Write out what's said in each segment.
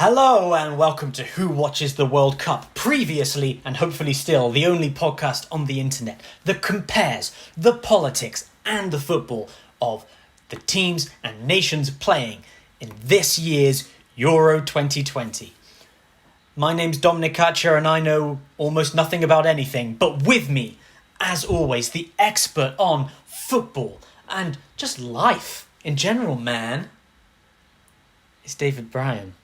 Hello and welcome to Who Watches the World Cup, previously and hopefully still the only podcast on the internet that compares the politics and the football of the teams and nations playing in this year's Euro 2020. My name's Dominic Katcher and I know almost nothing about anything, but with me, as always, the expert on football and just life in general, man, is David Bryan.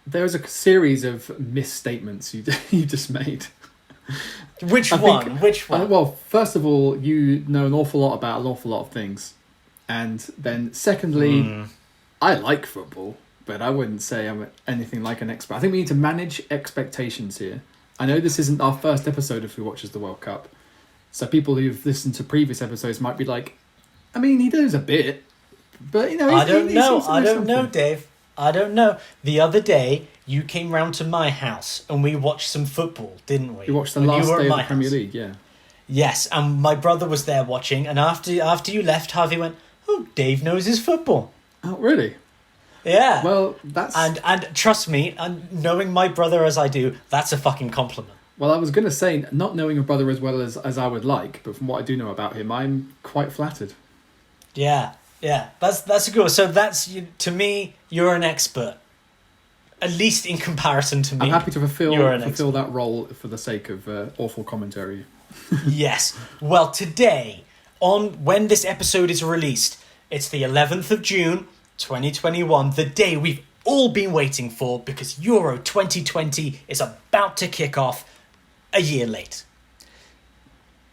There's a series of misstatements you just made. Which one? Well, first of all, you know an awful lot about an awful lot of things. And then secondly, I like football, but I wouldn't say I'm anything like an expert. I think we need to manage expectations here. I know this isn't our first episode of Who Watches the World Cup. So people who've listened to previous episodes might be like, I mean, he knows a bit, but you know... I don't know, Dave. I don't know. The other day, you came round to my house and we watched some football, didn't we? We watched the last day of the Premier League, yeah. Yes, and my brother was there watching, and after you left, Harvey went, "Oh, Dave knows his football." Oh, really? Yeah. Well, that's... And trust me, and knowing my brother as I do, that's a fucking compliment. Well, I was going to say, not knowing a brother as well as I would like, but from what I do know about him, I'm quite flattered. Yeah, that's a good one. So that's, to me, you're an expert. At least in comparison to me. I'm happy to fulfill that role for the sake of awful commentary. Yes. Well, today, when this episode is released, it's the 11th of June, 2021, the day we've all been waiting for, because Euro 2020 is about to kick off a year late.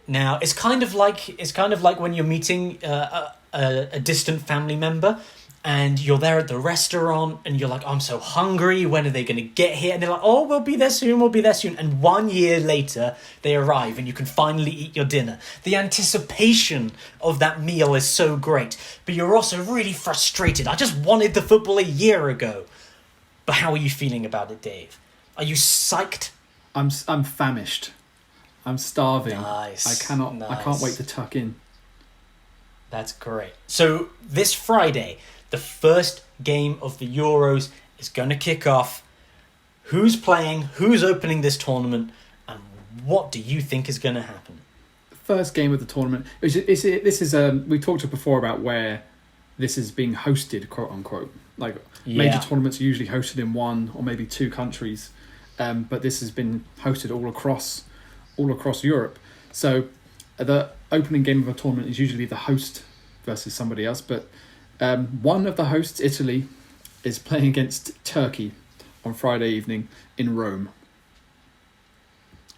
Now, it's kind of like when you're meeting a distant family member and you're there at the restaurant and you're like, I'm so hungry, when are they going to get here? And they're like, oh, we'll be there soon. And 1 year later, they arrive and you can finally eat your dinner. The anticipation of that meal is so great, but you're also really frustrated. I just wanted the football a year ago. But how are you feeling about it, Dave? Are you psyched? I'm famished. I'm starving. Nice. I can't wait to tuck in. That's great. So this Friday, the first game of the Euros is going to kick off. Who's playing? Who's opening this tournament? And what do you think is going to happen? First game of the tournament. We talked before about where this is being hosted, quote unquote. Like major tournaments are usually hosted in one or maybe two countries, but this has been hosted all across Europe. So the opening game of a tournament is usually the host versus somebody else, but one of the hosts, Italy, is playing against Turkey on Friday evening in Rome.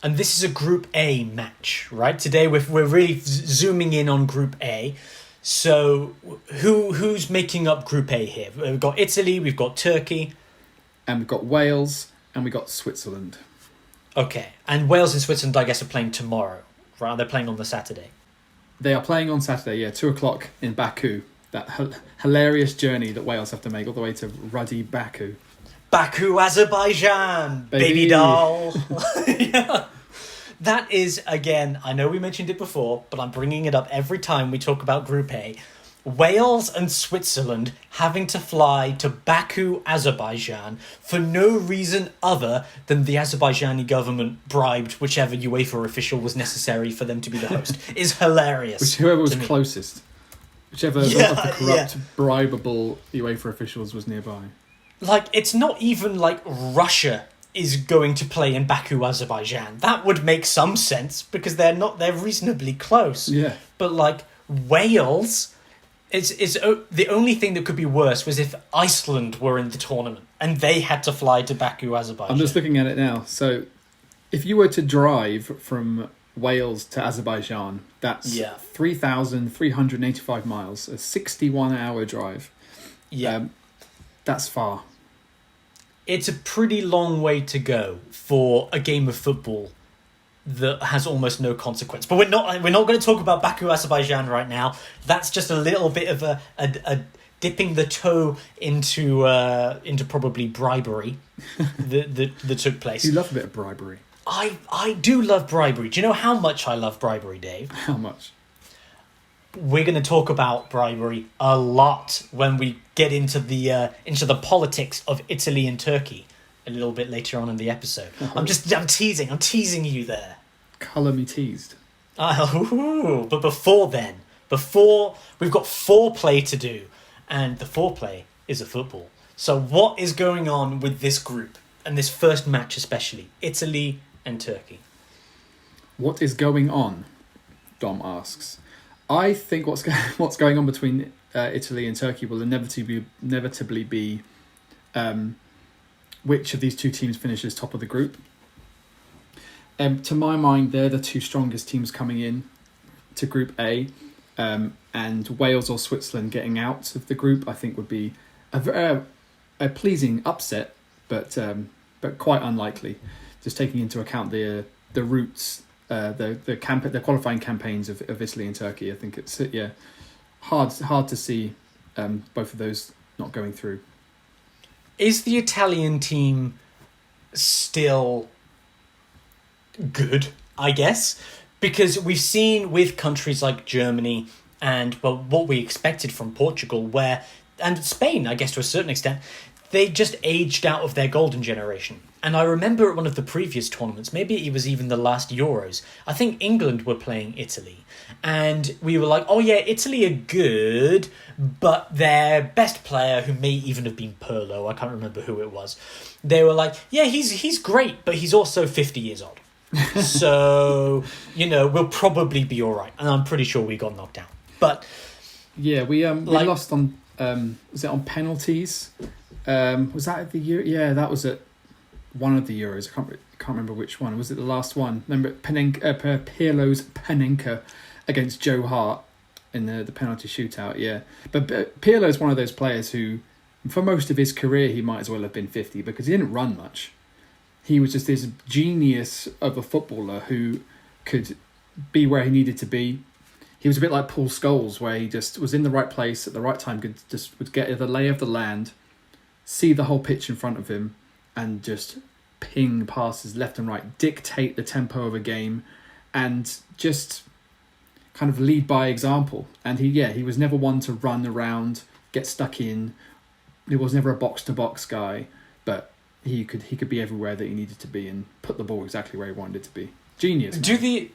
And this is a Group A match, right? Today we're really zooming in on Group A. So who's making up Group A here? We've got Italy, we've got Turkey. And we've got Wales, and we've got Switzerland. Okay, and Wales and Switzerland, I guess, are playing tomorrow, right? They're playing on the Saturday. They are playing on Saturday, 2:00 in Baku. That hilarious journey that Wales have to make all the way to ruddy Baku. Baku, Azerbaijan, baby doll. Yeah. That is, again, I know we mentioned it before, but I'm bringing it up every time we talk about Group A. Wales and Switzerland having to fly to Baku, Azerbaijan for no reason other than the Azerbaijani government bribed whichever UEFA official was necessary for them to be the host is hilarious. Whoever was closest. Whichever of the corrupt, bribable UEFA officials was nearby. Like, it's not even like Russia is going to play in Baku, Azerbaijan. That would make some sense because they're reasonably close. Yeah. But like Wales... It's the only thing that could be worse was if Iceland were in the tournament and they had to fly to Baku, Azerbaijan. I'm just looking at it now. So if you were to drive from Wales to Azerbaijan, that's 3,385 miles, a 61-hour drive. Yeah. That's far. It's a pretty long way to go for a game of football that has almost no consequence. But we're not going to talk about Baku, Azerbaijan right now. That's just a little bit of a dipping the toe into probably bribery that took place. You love a bit of bribery. I do love bribery. Do you know how much I love bribery, Dave? How much? we're going to talk about bribery a lot when we get into the politics of Italy and Turkey a little bit later on in the episode. I'm teasing you there. Colour me teased. But before then, we've got foreplay to do, and the foreplay is a football. So what is going on with this group and this first match especially, Italy and Turkey? What is going on? Dom asks. I think what's going on between Italy and Turkey will inevitably be which of these two teams finishes top of the group. To my mind, they're the two strongest teams coming in to Group A, and Wales or Switzerland getting out of the group, I think, would be a pleasing upset, but quite unlikely. Just taking into account the routes. The qualifying campaigns of Italy and Turkey, I think it's hard to see both of those not going through. Is the Italian team still good, I guess? Because we've seen with countries like Germany and what we expected from Portugal, and Spain, I guess to a certain extent, they just aged out of their golden generation. And I remember at one of the previous tournaments, maybe it was even the last Euros, I think England were playing Italy. And we were like, oh yeah, Italy are good, but their best player, who may even have been Pirlo, I can't remember who it was, they were like, yeah, he's great, but he's also 50 years old. So, we'll probably be all right. And I'm pretty sure we got knocked out. But yeah, we lost on, was it on penalties? Was that at the Euro? Yeah, that was at one of the Euros. I can't remember which one. Was it the last one? Remember Pirlo's Panenka against Joe Hart in the penalty shootout? Yeah, but Pirlo's one of those players who, for most of his career, he might as well have been 50 because he didn't run much. He was just this genius of a footballer who could be where he needed to be. He was a bit like Paul Scholes, where he just was in the right place at the right time, would get the lay of the land, see the whole pitch in front of him, and just ping passes left and right, dictate the tempo of a game, and just kind of lead by example. And he was never one to run around, get stuck in. He was never a box-to-box guy, but he could be everywhere that he needed to be and put the ball exactly where he wanted it to be. Genius. Do the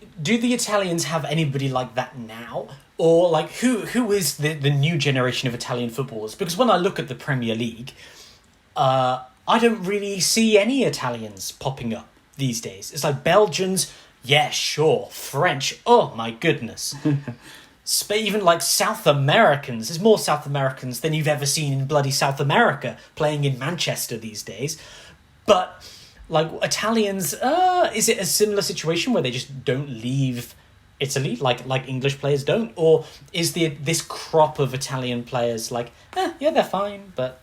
Italians have anybody like that now? Or like who is the new generation of Italian footballers? Because when I look at the Premier League, I don't really see any Italians popping up these days. It's like Belgians, yeah, sure. French, oh my goodness. Even like South Americans, there's more South Americans than you've ever seen in bloody South America playing in Manchester these days. But like Italians, is it a similar situation where they just don't leave Italy like English players don't? Or is this crop of Italian players like, yeah, they're fine, but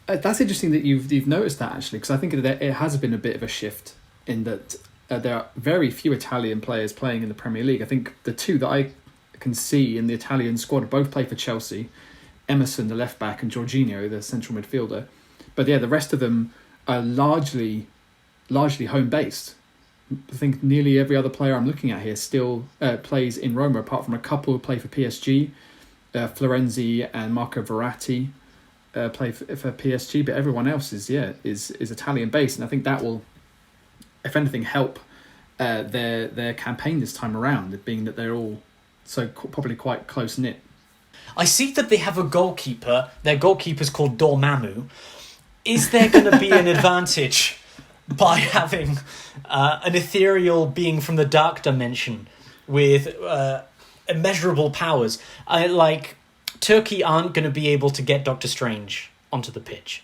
That's interesting that you've noticed that, actually, because I think it has been a bit of a shift in that there are very few Italian players playing in the Premier League. I think the two that I can see in the Italian squad both play for Chelsea, Emerson, the left back, and Jorginho, the central midfielder. But yeah, the rest of them are largely home based. I think nearly every other player I'm looking at here still plays in Roma, apart from a couple who play for PSG, Florenzi and Marco Verratti. Play for PSG, but everyone else is Italian based, and I think that will, if anything, help their campaign this time around, being that they're all so probably quite close knit. I see that they have a goalkeeper. Their goalkeeper's called Dormammu. Is there going to be an advantage by having an ethereal being from the dark dimension with immeasurable powers? Turkey aren't going to be able to get Doctor Strange onto the pitch.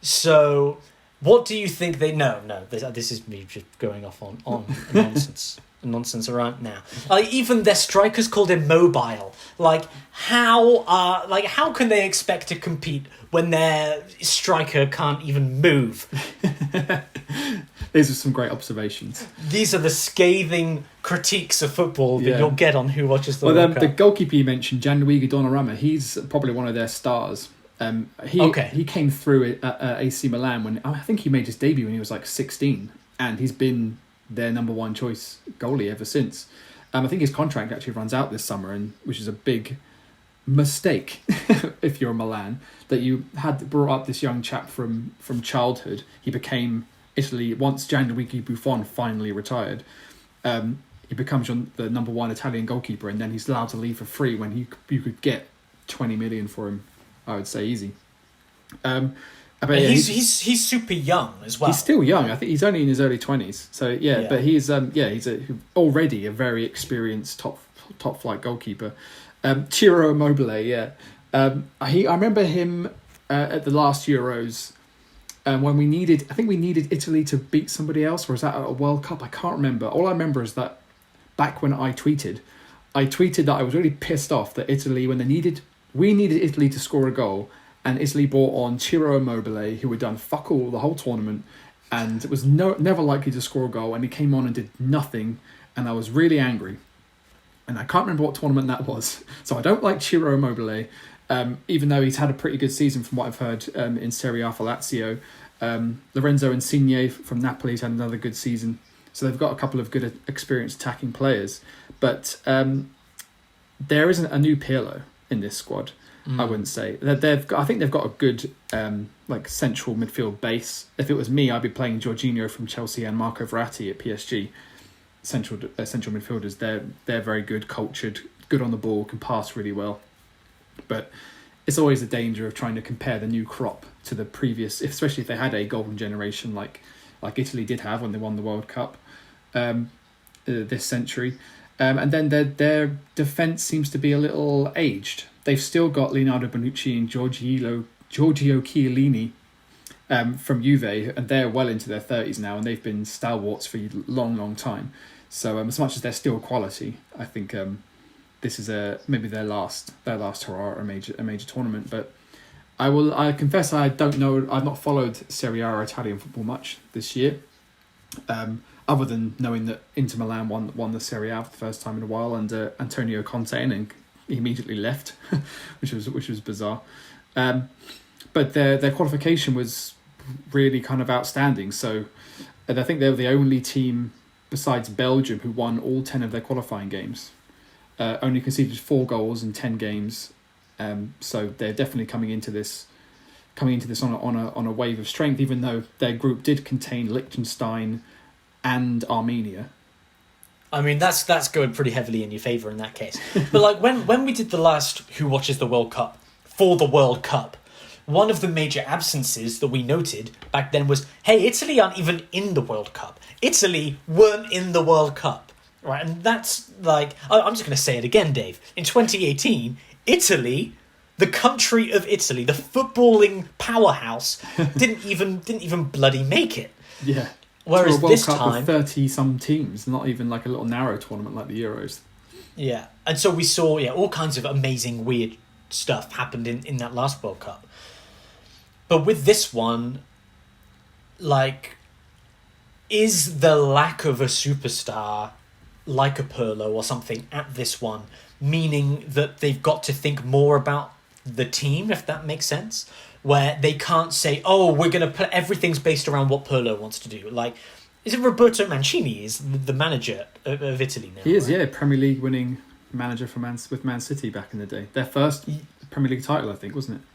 So, what do you think they... No, this is me just going off on nonsense right now. Even their striker's called Immobile. How can they expect to compete when their striker can't even move? These are some great observations. These are the scathing critiques of football that you'll get on Who Watches the World Cup. The goalkeeper you mentioned, Gianluigi Donnarumma, he's probably one of their stars. He came through at AC Milan when I think he made his debut when he was 16, and he's been their number one choice goalie ever since. I think his contract actually runs out this summer, and which is a big mistake if you're Milan, that you had brought up this young chap from childhood. He became Italy once Gianluigi Buffon finally retired. He becomes the number one Italian goalkeeper, and then he's allowed to leave for free when you could get 20 million for him. I would say easy. But yeah, he's super young as well. He's still young. I think he's only in his early 20s. So yeah. But he's already a very experienced top flight goalkeeper. Ciro Immobile, yeah. I remember him at the last Euros when we needed Italy to beat somebody else, or was that at a World Cup? I can't remember. All I remember is that back when I tweeted that I was really pissed off that Italy, when we needed Italy to score a goal, and Italy brought on Ciro Immobile, who had done fuck all the whole tournament, and was never likely to score a goal, and he came on and did nothing, and I was really angry. And I can't remember what tournament that was. So I don't like Ciro Immobile, even though he's had a pretty good season from what I've heard in Serie A for Lazio. Lorenzo Insigne from Napoli's had another good season. So they've got a couple of good experienced attacking players. But there isn't a new Pirlo in this squad, I wouldn't say. I think they've got a good central midfield base. If it was me, I'd be playing Jorginho from Chelsea and Marco Verratti at PSG. Central midfielders, they're very good, cultured, good on the ball, can pass really well. But it's always a danger of trying to compare the new crop to the previous, especially if they had a golden generation like Italy did have when they won the World Cup this century. And then their defence seems to be a little aged. They've still got Leonardo Bonucci and Giorgio Chiellini from Juve, and they're well into their 30s now, and they've been stalwarts for a long time. So as much as they're still quality, I think this is maybe their last hurrah at a major tournament. But I confess I don't know. I've not followed Serie A or Italian football much this year, other than knowing that Inter Milan won the Serie A for the first time in a while, and Antonio Conte, and he immediately left, which was bizarre. But their qualification was really kind of outstanding. So I think they were the only team besides Belgium who won all 10 of their qualifying games. Only conceded 4 goals in 10 games. So they're definitely coming into this on a wave of strength, even though their group did contain Liechtenstein and Armenia. I mean, that's going pretty heavily in your favour in that case. But when we did the last Who Watches the World Cup for the World Cup, one of the major absences that we noted back then was, hey, Italy aren't even in the World Cup. Italy weren't in the World Cup, right? And that's I'm just going to say it again, Dave. In 2018, Italy, the country of Italy, the footballing powerhouse, didn't even bloody make it. Yeah. Whereas World this Cup time, with 30-some teams, not even like a little narrow tournament like the Euros. Yeah, and so we saw all kinds of amazing, weird stuff happened in that last World Cup. But with this one, is the lack of a superstar like a Pirlo or something at this one, meaning that they've got to think more about the team, if that makes sense? Where they can't say, oh, we're going to put everything's based around what Pirlo wants to do. Is it Roberto Mancini is the manager of Italy now? He is, right? yeah, Premier League winning manager with Man City back in the day. Their first Premier League title, I think, wasn't it?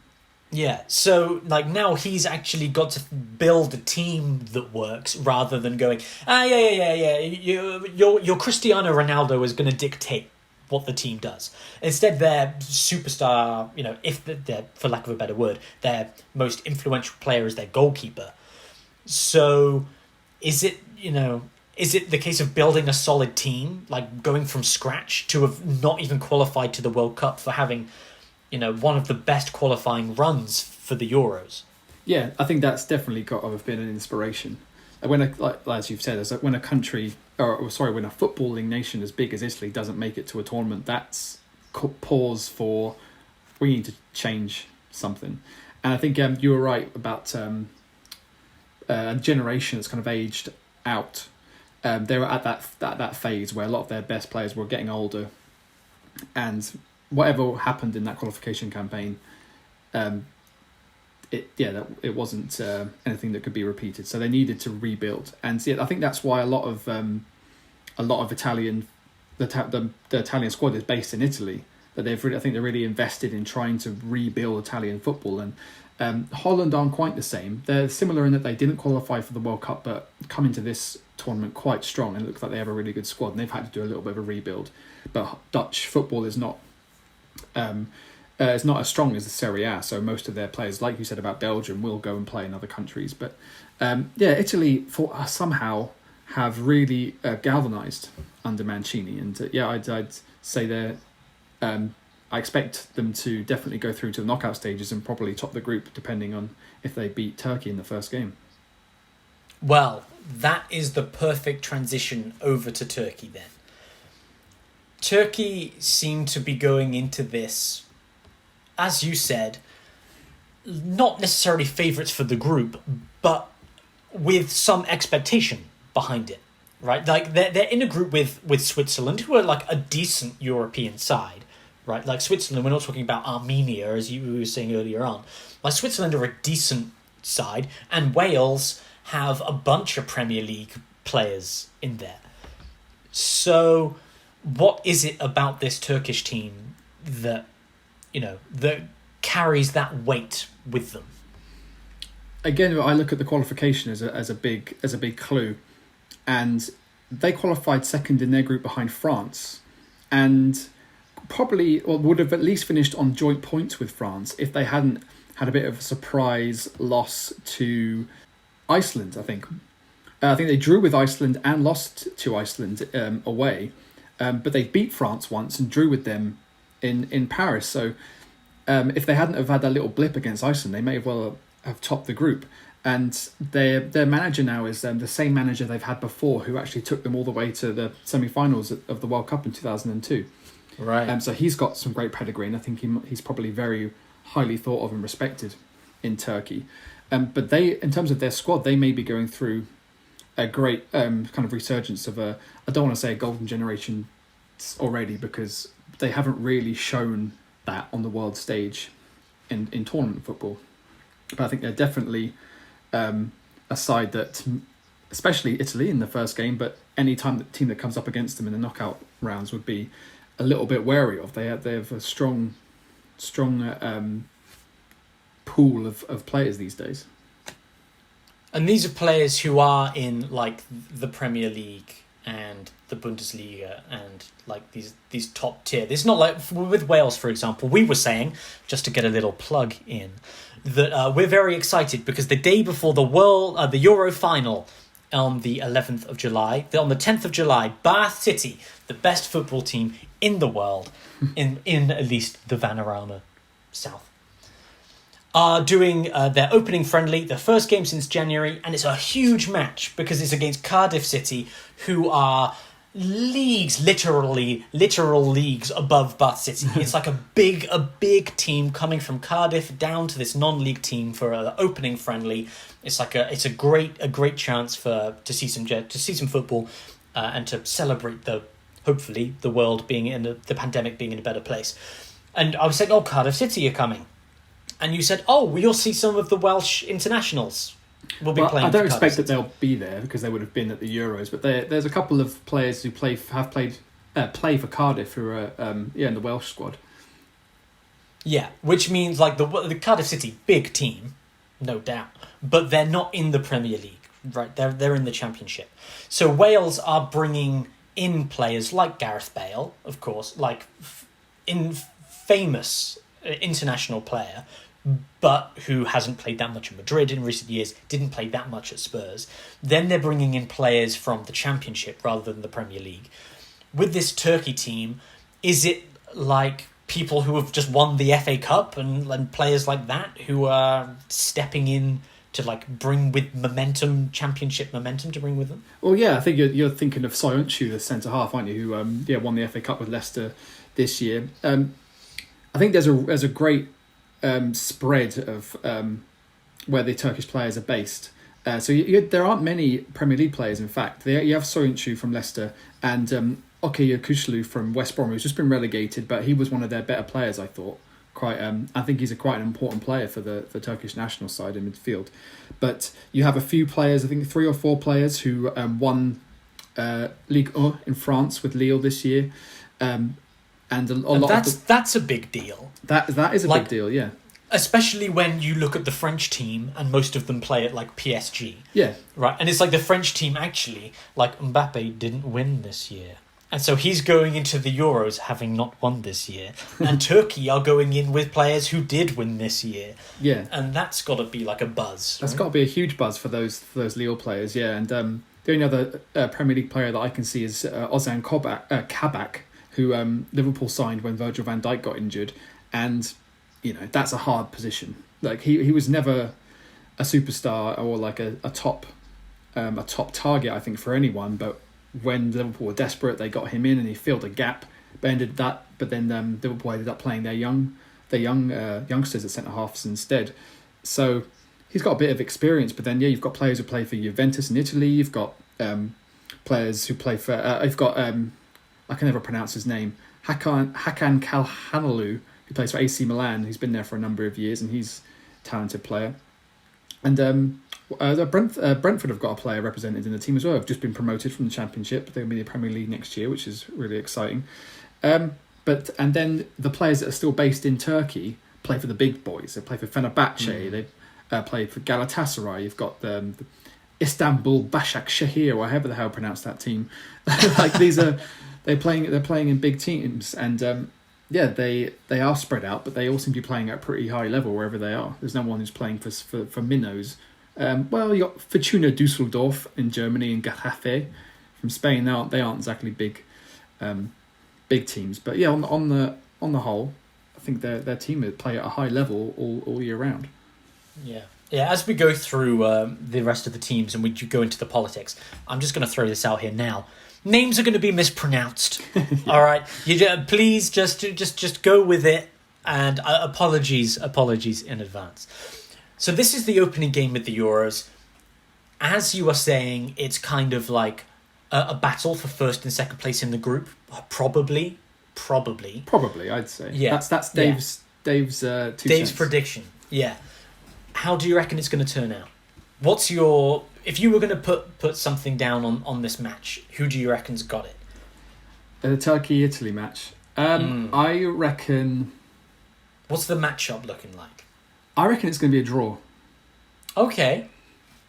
Yeah, so now he's actually got to build a team that works rather than going, your Cristiano Ronaldo is going to dictate what the team does. Instead, their superstar, if they're, for lack of a better word, their most influential player is their goalkeeper. So is it the case of building a solid team, going from scratch to have not even qualified to the World Cup for having one of the best qualifying runs for the Euros? Yeah, I think that's definitely got to have been an inspiration. When as you've said, when a country, when a footballing nation as big as Italy doesn't make it to a tournament, that's pause for, we need to change something. And I think you were right about a generation that's kind of aged out. They were at that phase where a lot of their best players were getting older, and whatever happened in that qualification campaign, it wasn't anything that could be repeated. So they needed to rebuild, and I think that's why a lot of Italian the Italian squad is based in Italy. That I think they're really invested in trying to rebuild Italian football. And Holland aren't quite the same. They're similar in that they didn't qualify for the World Cup, but come into this tournament quite strong, and it looks like they have a really good squad. And they've had to do a little bit of a rebuild. But Dutch football is not. It's not as strong as the Serie A, so most of their players, like you said about Belgium, will go and play in other countries. But Italy somehow have really galvanised under Mancini, and I'd say they're. I expect them to definitely go through to the knockout stages and probably top the group, depending on if they beat Turkey in the first game. Well, that is the perfect transition over to Turkey then. Turkey seem to be going into this, as you said, not necessarily favourites for the group, but with some expectation behind it, right? Like they're in a group with Switzerland, who are like a decent European side, right? Like Switzerland, we're not talking about Armenia, as you were saying earlier on. Like Switzerland are a decent side, and Wales have a bunch of Premier League players in there. So what is it about this Turkish team that carries that weight with them? Again, I look at the qualification as a big clue, and they qualified second in their group behind France, and probably would have at least finished on joint points with France if they hadn't had a bit of a surprise loss to Iceland. I think they drew with Iceland and lost to Iceland away, but they beat France once and drew with them in Paris. So if they hadn't have had that little blip against Iceland, they may well have topped the group. And their manager now is the same manager they've had before, who actually took them all the way to the semi-finals of the World Cup in 2002. Right. So he's got some great pedigree, and I think he's probably very highly thought of and respected in Turkey. But in terms of their squad, they may be going through a great kind of resurgence of I don't want to say a golden generation already, because they haven't really shown that on the world stage in tournament football. But I think they're definitely a side that, especially Italy in the first game, but any team that comes up against them in the knockout rounds would be a little bit wary of. They have a strong pool of players these days. And these are players who are in like the Premier League and the Bundesliga and like these top tier. It's not like with Wales, for example. We were saying, just to get a little plug in, that we're very excited because the day before the Euro final on the 11th of July, on the 10th of July, Bath City, the best football team in the world, in at least the Vanarama South, are doing their opening friendly, their first game since January, and it's a huge match because it's against Cardiff City, who are literal leagues above Bath City. It's like a big team coming from Cardiff down to this non-league team for an opening friendly. It's a great chance to see some football and to celebrate hopefully the world being the pandemic being in a better place. And I was saying, Cardiff City are coming. And you said, we'll see some of the Welsh internationals. Will be playing. I don't expect that they'll be there because they would have been at the Euros. But there's a couple of players who play for Cardiff who are in the Welsh squad. Yeah, which means like the Cardiff City big team, no doubt, but they're not in the Premier League, right? They're in the Championship. So Wales are bringing in players like Gareth Bale, of course, like famous international player, but who hasn't played that much in Madrid in recent years, didn't play that much at Spurs. Then they're bringing in players from the Championship rather than the Premier League. With this Turkey team, is it like people who have just won the FA Cup and players like that who are stepping in to like bring with Championship momentum to bring with them? Well, yeah, I think you're thinking of Soyuncu, the centre half, aren't you? Who won the FA Cup with Leicester this year. I think there's a great spread of where the Turkish players are based. So there aren't many Premier League players, in fact. You have Soyuncu from Leicester and Oke Yokuşlu from West Brom, who's just been relegated, but he was one of their better players, I thought. I think he's quite an important player for the Turkish national side in midfield. But you have a few players, I think 3 or 4 players who won Ligue 1 in France with Lille this year. And that's a big deal. That is a big deal, yeah. Especially when you look at the French team and most of them play at like PSG. Yeah. Right. And it's like the French team actually, like Mbappe didn't win this year. And so he's going into the Euros having not won this year. And Turkey are going in with players who did win this year. Yeah. And that's got to be like a buzz. That's got to be a huge buzz for those Lille players, yeah. And the only other Premier League player that I can see is Ozan Kabak, who Liverpool signed when Virgil van Dijk got injured. And, that's a hard position. Like, he was never a superstar or like a top target, I think, for anyone. But when Liverpool were desperate, they got him in and he filled a gap. But then Liverpool ended up playing their young youngsters at centre halves instead. So he's got a bit of experience. But then you've got players who play for Juventus in Italy. You've got players who play for. You've got I can never pronounce his name. Hakan Calhanoglu, who plays for AC Milan. He's been there for a number of years and he's a talented player. And Brentford have got a player represented in the team as well. Have just been promoted from the Championship. They're going to be in the Premier League next year, which is really exciting. And then the players that are still based in Turkey play for the big boys. They play for Fenerbahce. They play for Galatasaray. You've got the Istanbul Başakşehir, or however the hell pronounce that team. Like they're playing in big teams, and they are spread out, but they all seem to be playing at a pretty high level wherever they are. There's no one who's playing for minnows. You got Fortuna Düsseldorf in Germany and Getafe from Spain. They aren't exactly big teams, but yeah, on the whole, I think their team would play at a high level all year round. Yeah. As we go through the rest of the teams and we go into the politics, I'm just going to throw this out here now. Names are going to be mispronounced. Yeah. All right, please just go with it. And apologies in advance. So this is the opening game of the Euros. As you are saying, it's kind of like a battle for first and second place in the group. Probably, I'd say. Yeah, that's Dave's 2 cents. Prediction. Yeah. How do you reckon it's going to turn out? What's your... If you were going to put something down on this match, who do you reckon's got it? The Turkey-Italy match. I reckon... What's the matchup looking like? I reckon it's going to be a draw. Okay.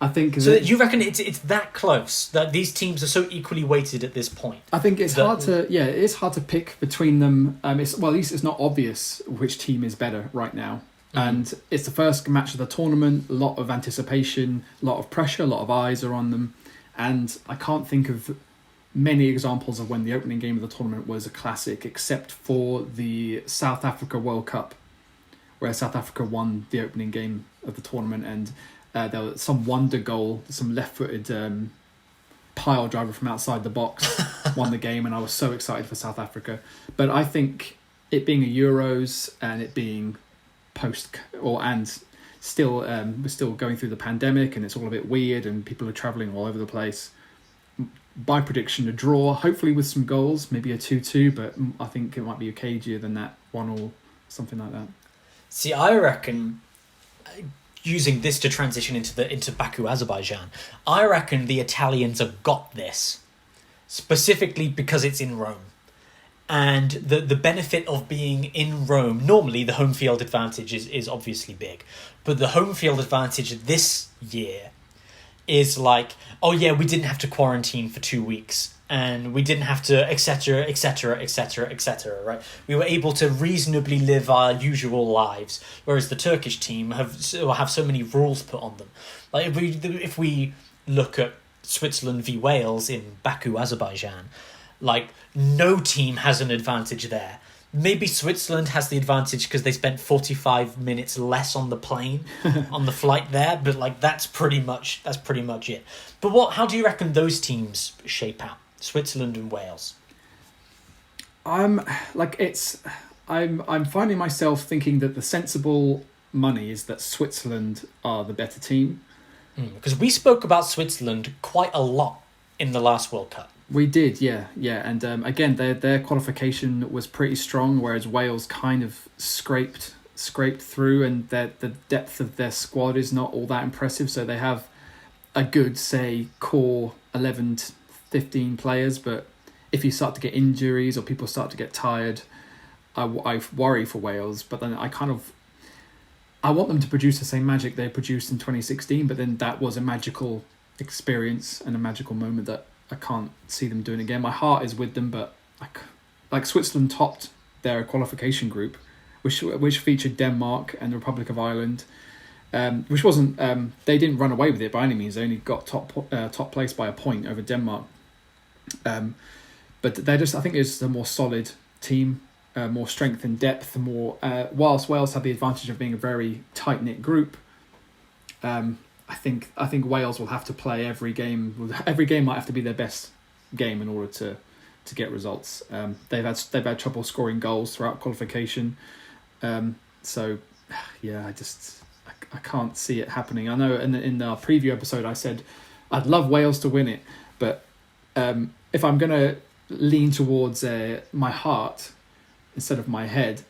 I think... So you reckon it's that close, that these teams are so equally weighted at this point? I think it's hard to pick between them. At least it's not obvious which team is better right now. And it's the first match of the tournament, a lot of anticipation, a lot of pressure, a lot of eyes are on them. And I can't think of many examples of when the opening game of the tournament was a classic, except for the South Africa World Cup, where South Africa won the opening game of the tournament. And there was some wonder goal, some left-footed pile driver from outside the box won the game. And I was so excited for South Africa. But I think it being a Euros and it being... we're still going through the pandemic and it's all a bit weird and people are travelling all over the place. By prediction, a draw, hopefully with some goals, maybe a 2-2, but I think it might be cagier than that, 1-1, something like that. See, I reckon, using this to transition into Baku, Azerbaijan, I reckon the Italians have got this, specifically because it's in Rome. And the benefit of being in Rome, normally the home field advantage is obviously big. But the home field advantage this year is like, oh yeah, we didn't have to quarantine for 2 weeks. And we didn't have to, etc., right? We were able to reasonably live our usual lives. Whereas the Turkish team have so many rules put on them. Like if we look at Switzerland v Wales in Baku, Azerbaijan, like, no team has an advantage there. Maybe Switzerland has the advantage because they spent 45 minutes less on the plane, on the flight there. But, like, that's pretty much it. But how do you reckon those teams shape out? Switzerland and Wales? I'm finding myself thinking that the sensible money is that Switzerland are the better team. Because we spoke about Switzerland quite a lot in the last World Cup. We did, yeah, and again, their qualification was pretty strong, whereas Wales kind of scraped through, and the depth of their squad is not all that impressive. So they have a good, say, core 11 15 players, but if you start to get injuries or people start to get tired, I worry for Wales. But then I want them to produce the same magic they produced in 2016, but then that was a magical experience and a magical moment that I can't see them doing again. My heart is with them, but like Switzerland topped their qualification group, which featured Denmark and the Republic of Ireland, which wasn't they didn't run away with it by any means. They only got top place by a point over Denmark, but I think it's a more solid team, more strength and depth, more whilst Wales had the advantage of being a very tight knit group. I think Wales will have to play every game. Every game might have to be their best game in order to get results. They've had trouble scoring goals throughout qualification. So yeah, I can't see it happening. I know in our preview episode I said I'd love Wales to win it, but if I'm gonna lean towards my heart instead of my head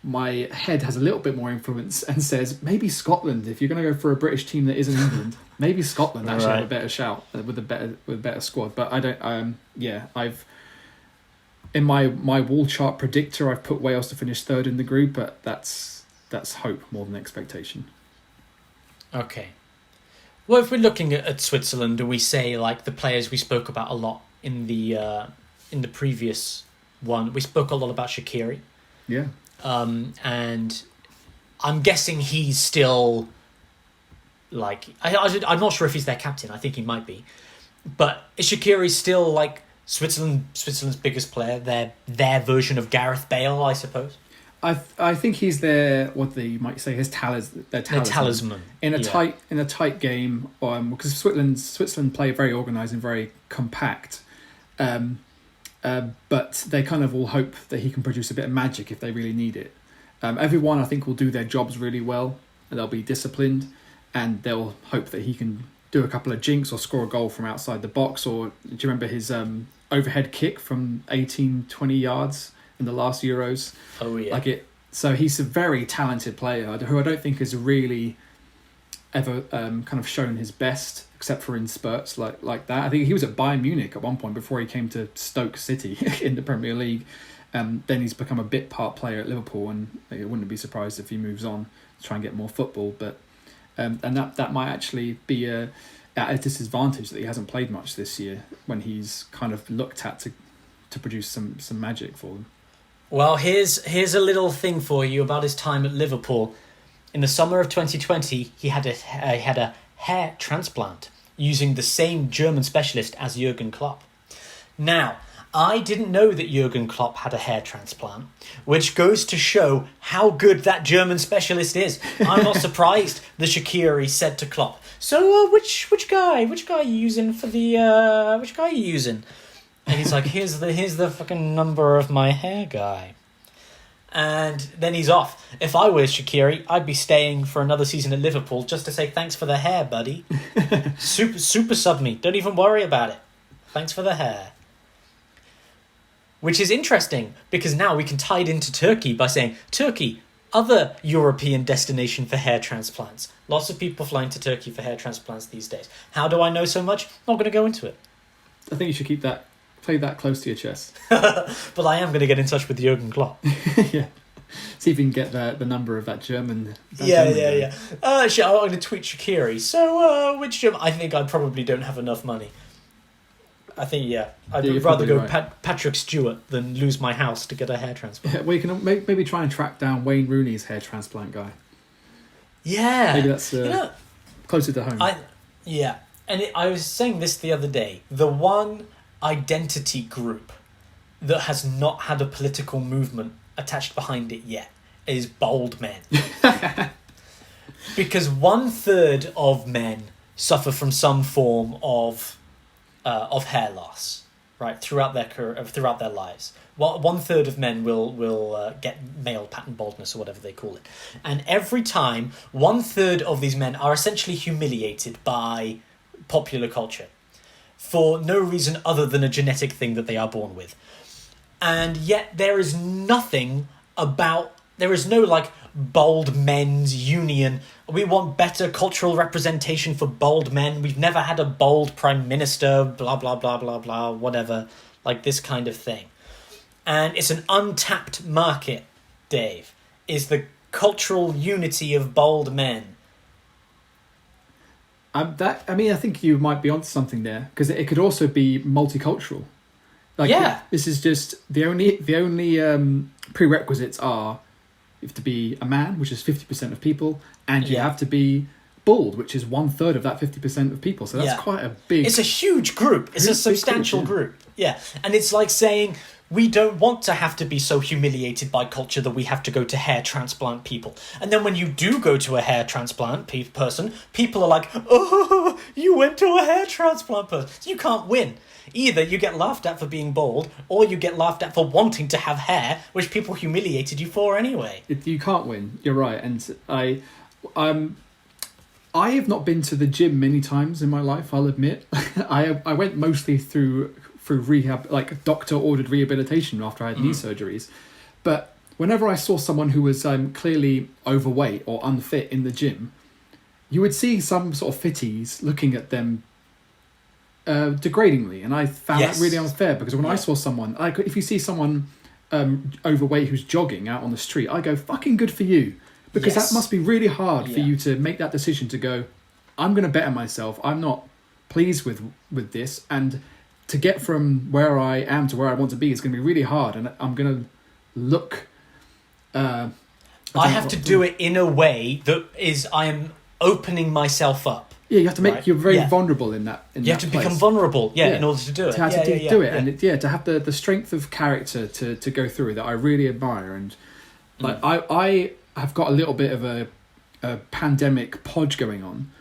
has a little bit more influence and says maybe Scotland. If you're going to go for a British team that isn't England, maybe Scotland actually have a better shout with a better squad. But I don't. I've in my wall chart predictor, I've put Wales to finish third in the group, but that's hope more than expectation. Okay. Well, if we're looking at Switzerland, do we say like the players we spoke about a lot in the previous one? We spoke a lot about Shaqiri. Yeah. And I'm guessing he's still like I'm not sure if he's their captain. I think he might be, but is Shaqiri still like Switzerland's biggest player? Their version of Gareth Bale, I suppose. I think he's what you might say his talisman in a tight game. Because Switzerland play very organised and very compact. But they kind of all hope that he can produce a bit of magic if they really need it. Everyone, I think, will do their jobs really well, and they'll be disciplined, and they'll hope that he can do a couple of jinks or score a goal from outside the box. Or do you remember his overhead kick from 18, 20 yards in the last Euros? Oh, yeah. So he's a very talented player who I don't think has really ever kind of shown his best, except for in spurts like that. I think he was at Bayern Munich at one point before he came to Stoke City in the Premier League. Then he's become a bit part player at Liverpool, and I wouldn't be surprised if he moves on to try and get more football. But and that might actually be at a disadvantage that he hasn't played much this year when he's kind of looked at to produce some magic for them. Well, here's a little thing for you about his time at Liverpool. In the summer of 2020, he had a hair transplant using the same German specialist as Jurgen Klopp. Now, I didn't know that Jurgen Klopp had a hair transplant, which goes to show how good that German specialist is. I'm not surprised that Shaqiri said to Klopp, "So, which guy are you using for the which guy are you using?" And he's like, "Here's the fucking number of my hair guy." And then he's off. If I was Shaqiri, I'd be staying for another season at Liverpool just to say thanks for the hair, buddy. super sub me. Don't even worry about it. Thanks for the hair. Which is interesting because now we can tie it into Turkey by saying Turkey, other European destination for hair transplants. Lots of people flying to Turkey for hair transplants these days. How do I know so much? Not going to go into it. I think you should play that close to your chest. But I am going to get in touch with Jurgen Klopp. Yeah. See if you can get the number of that German. Yeah. I'm going to tweet Shaqiri. So, which German? I think I probably don't have enough money. I think, I'd rather go right. Patrick Stewart than lose my house to get a hair transplant. Yeah, well, you can maybe try and track down Wayne Rooney's hair transplant guy. Yeah. Maybe that's closer to home. I was saying this the other day. The one identity group that has not had a political movement attached behind it yet is bald men. Because 1/3 of men suffer from some form of hair loss, right, throughout their lives. 1/3 of men will get male pattern baldness or whatever they call it, and every time 1/3 of these men are essentially humiliated by popular culture for no reason other than a genetic thing that they are born with, and yet there is no like bald men's union We want better cultural representation for bald men. We've never had a bald prime minister, blah, blah, blah, blah, blah, whatever. Like this kind of thing. And it's an untapped market, Dave, is the cultural unity of bald men. I think you might be onto something there, because it could also be multicultural. This is just the only prerequisites are you have to be a man, which is 50% of people, and you have to be bald, which is 1/3 of that 50% of people. So that's quite a big... It's a huge group. It's a substantial group. Yeah. And it's like saying, we don't want to have to be so humiliated by culture that we have to go to hair transplant people. And then when you do go to a hair transplant person, people are like, oh, you went to a hair transplant person. You can't win. Either you get laughed at for being bald, or you get laughed at for wanting to have hair, which people humiliated you for anyway. You can't win. You're right. And I have not been to the gym many times in my life, I'll admit. I went mostly through rehab, like doctor-ordered rehabilitation after I had knee surgeries. But whenever I saw someone who was clearly overweight or unfit in the gym, you would see some sort of fitties looking at them degradingly, and I found that really unfair, because when I saw someone, if you see someone overweight who's jogging out on the street, I go, fucking good for you, because that must be really hard for you to make that decision to go, I'm going to better myself, I'm not pleased with this, and to get from where I am to where I want to be is going to be really hard, and I'm going to look I have to do it in a way that is, I am opening myself up. Yeah, you have to make you're very vulnerable in that. You have to become vulnerable, in order to do it. To have to do it, and to have the strength of character to go through it, that I really admire. And like I have got a little bit of a pandemic podge going on,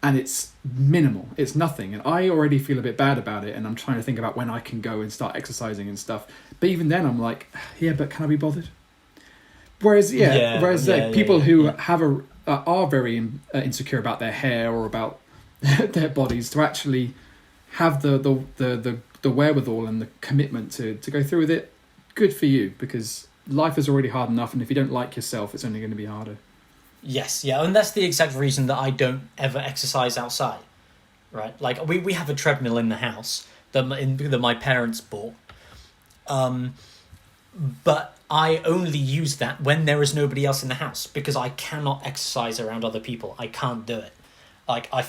and it's minimal. It's nothing, and I already feel a bit bad about it. And I'm trying to think about when I can go and start exercising and stuff. But even then, I'm like, but can I be bothered? Whereas people who are very insecure about their hair or about their bodies, to actually have the wherewithal and the commitment to go through with it, good for you, because life is already hard enough, and if you don't like yourself, it's only going to be harder. Yes, and that's the exact reason that I don't ever exercise outside, right? Like, we have a treadmill in the house that my parents bought, but I only use that when there is nobody else in the house, because I cannot exercise around other people. I can't do it. Like, I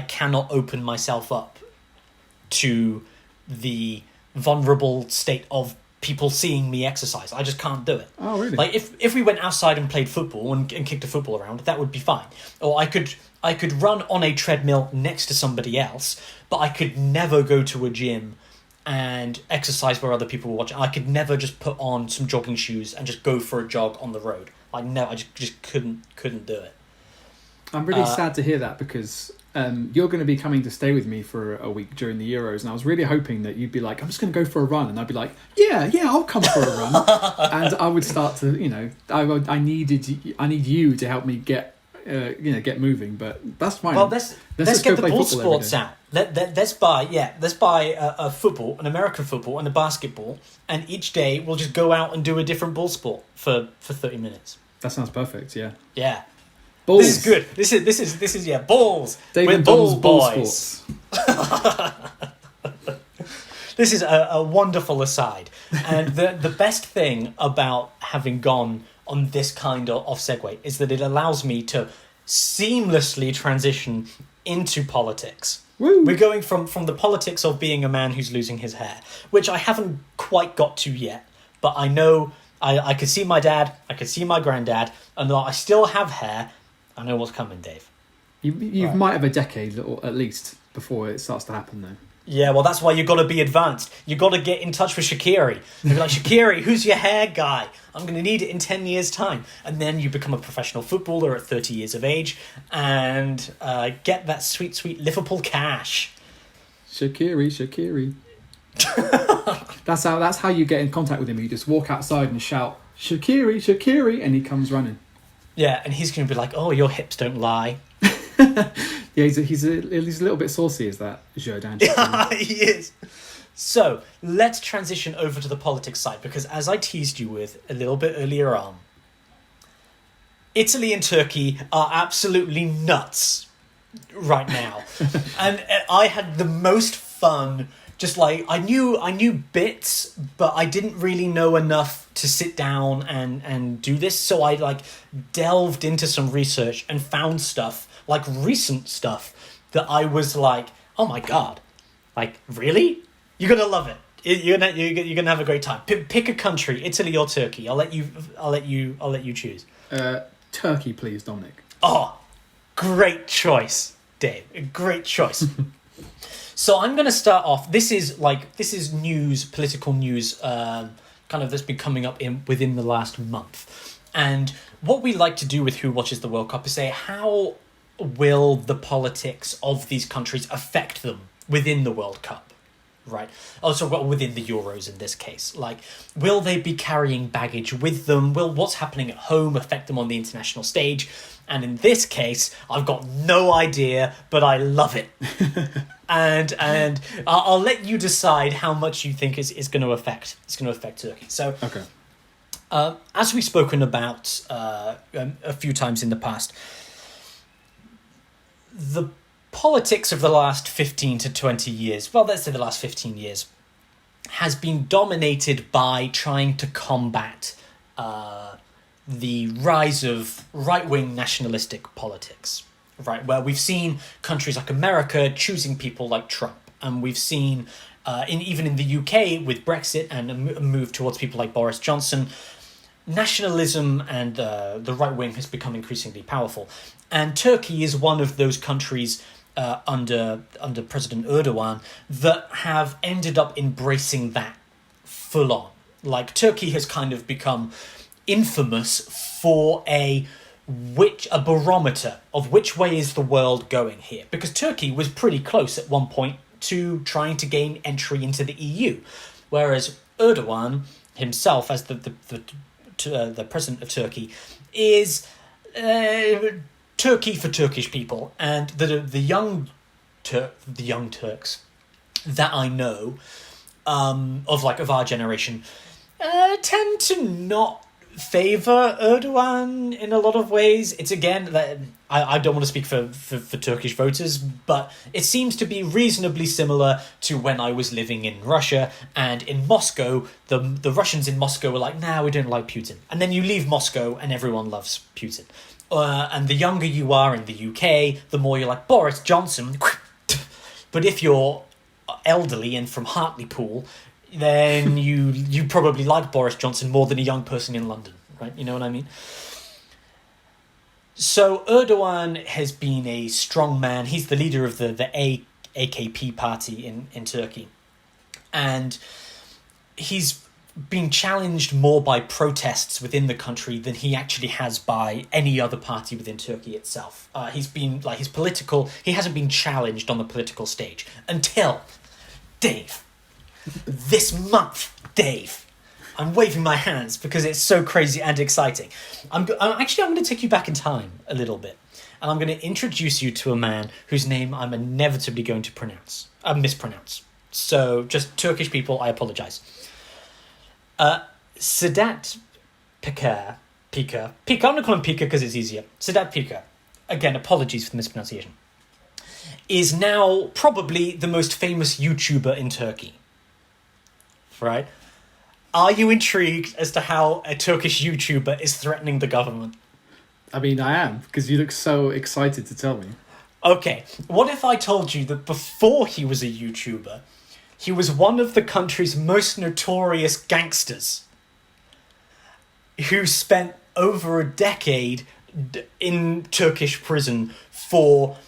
cannot open myself up to the vulnerable state of people seeing me exercise. I just can't do it. Oh, really? Like, if we went outside and played football and kicked a football around, that would be fine. Or I could run on a treadmill next to somebody else, but I could never go to a gym and exercise where other people were watching. I could never just put on some jogging shoes and just go for a jog on the road. Like, no, I just couldn't do it. I'm really sad to hear that, because you're going to be coming to stay with me for a week during the Euros, and I was really hoping that you'd be like, I'm just going to go for a run, and I'd be like, yeah, I'll come for a run, and I would start to, I need you to help me get moving, but that's fine. Well, let's get the ball sports out. Let's buy a football, an American football, and a basketball, and each day we'll just go out and do a different ball sport for 30 minutes. That sounds perfect. Yeah. Yeah. Balls. This is good. This is balls. David with Dom's ball ball boys. This is a wonderful aside, and the best thing about having gone on this kind of segue is that it allows me to seamlessly transition into politics. Woo. We're going from the politics of being a man who's losing his hair, which I haven't quite got to yet, but I know I could see my dad, I could see my granddad, and though I still have hair, I know what's coming, Dave. You might have a decade at least before it starts to happen, though. Yeah, well, that's why you've got to be advanced. You've got to get in touch with Shaqiri. You'll be like, Shaqiri, who's your hair guy? I'm going to need it in 10 years' time. And then you become a professional footballer at 30 years of age and get that sweet, sweet Liverpool cash. Shaqiri. That's how you get in contact with him. You just walk outside and shout, Shaqiri, and he comes running. Yeah, and he's going to be like, oh, your hips don't lie. Yeah, he's a little bit saucy, is that Jordan? Yeah, he is. So, let's transition over to the politics side, because as I teased you with a little bit earlier on, Italy and Turkey are absolutely nuts right now. And I had the most fun. Just like I knew bits, but I didn't really know enough to sit down and do this. So I like delved into some research and found stuff, like recent stuff, that I was like, oh my god, like really? You're gonna love it. You're gonna have a great time. Pick a country, Italy or Turkey. I'll let you choose. Turkey, please, Dominic. Oh, great choice, Dave. Great choice. So I'm going to start off. This is news, political news, kind of that's been coming up within the last month. And what we like to do with Who Watches the World Cup is say, how will the politics of these countries affect them within the World Cup? Right. Also, within the Euros in this case. Like, will they be carrying baggage with them? Will what's happening at home affect them on the international stage? And in this case, I've got no idea, but I love it. and I'll let you decide how much you think is going to affect Turkey. So, okay. As we've spoken about a few times in the past, the politics of the last 15 to 20 years, well, let's say the last 15 years, has been dominated by trying to combat the rise of right-wing nationalistic politics, right? Where we've seen countries like America choosing people like Trump, and we've seen, even in the UK with Brexit and a move towards people like Boris Johnson, nationalism and the right wing has become increasingly powerful. And Turkey is one of those countries under President Erdogan that have ended up embracing that full on. Like, Turkey has kind of become infamous for a barometer of which way is the world going here, because Turkey was pretty close at one point to trying to gain entry into the EU, whereas Erdogan himself, as the president of Turkey, is Turkey for Turkish people. And the young Turks that I know of our generation tend to not favour Erdogan in a lot of ways. It's again that I don't want to speak for Turkish voters, but it seems to be reasonably similar to when I was living in Russia and in Moscow. The Russians in Moscow were like, nah, we don't like Putin. And then you leave Moscow and everyone loves Putin. And the younger you are in the UK, the more you're like, Boris Johnson. But if you're elderly and from Hartlepool, then you probably like Boris Johnson more than a young person in London, right? You know what I mean? So Erdogan has been a strong man. He's the leader of the AKP party in Turkey. And he's been challenged more by protests within the country than he actually has by any other party within Turkey itself. He's been, like, he hasn't been challenged on the political stage until, Dave, this month, Dave, I'm waving my hands because it's so crazy and exciting. I'm going to take you back in time a little bit, and I'm going to introduce you to a man whose name I'm inevitably going to mispronounce. So, just Turkish people, I apologise. Sedat Peker, I'm going to call him Peker because it's easier. Sedat Peker, again, apologies for the mispronunciation, is now probably the most famous YouTuber in Turkey. Right? Are you intrigued as to how a Turkish YouTuber is threatening the government? I mean, I am, because you look so excited to tell me. Okay, what if I told you that before he was a YouTuber, he was one of the country's most notorious gangsters who spent over a decade in Turkish prison for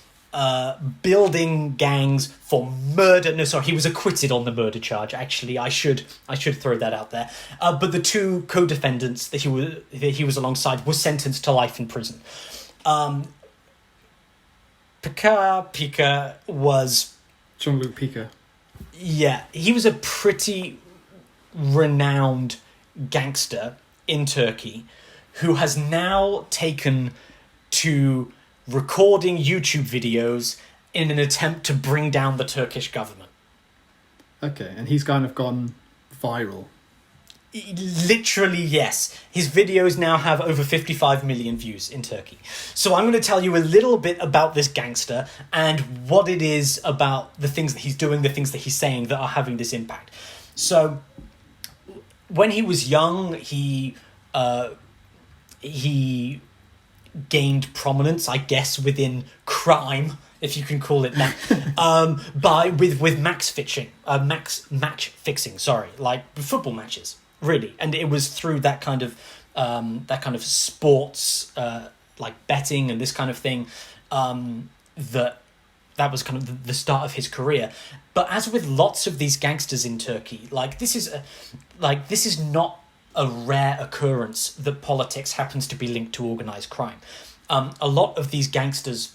building gangs, for murder. No, sorry, he was acquitted on the murder charge. Actually, I should throw that out there. But the two co-defendants that he was alongside were sentenced to life in prison. Pika was Jean-Luc Pika. Yeah, he was a pretty renowned gangster in Turkey who has now taken to recording YouTube videos in an attempt to bring down the Turkish government. Okay, and he's kind of gone viral. Literally, yes. His videos now have over 55 million views in Turkey. So I'm going to tell you a little bit about this gangster and what it is about the things that he's doing, the things that he's saying that are having this impact. So when he was young, he gained prominence, I guess, within crime, if you can call it that, with match fixing, like football matches, really. And it was through that kind of sports, like betting and this kind of thing, that was kind of the start of his career. But as with lots of these gangsters in Turkey, this is not a rare occurrence that politics happens to be linked to organized crime. A lot of these gangsters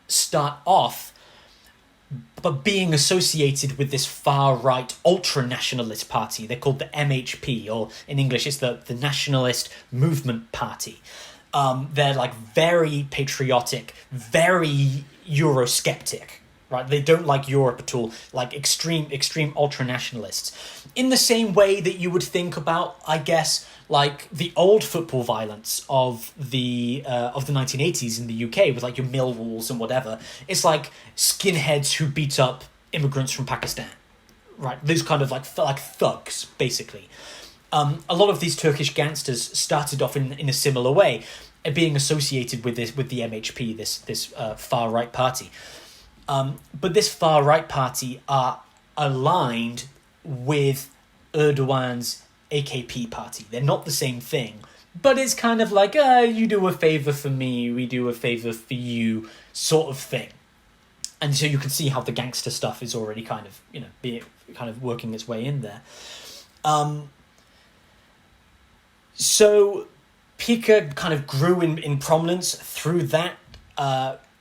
start off but being associated with this far-right ultra-nationalist party. They're called the MHP, or in English it's the Nationalist Movement Party. They're like very patriotic, very Eurosceptic, right? They don't like Europe at all, like extreme ultra-nationalists. In the same way that you would think about, I guess, like the old football violence of the 1980s in the UK with like your Millwalls and whatever. It's like skinheads who beat up immigrants from Pakistan, right? Those kind of like thugs, basically. A lot of these Turkish gangsters started off in a similar way, being associated with the MHP, this far right party. But this far right party are aligned with Erdogan's AKP party. They're not the same thing, but it's kind of like, you do a favor for me, we do a favor for you, sort of thing. And so you can see how the gangster stuff is already kind of working its way in there. So Pika kind of grew in prominence through that.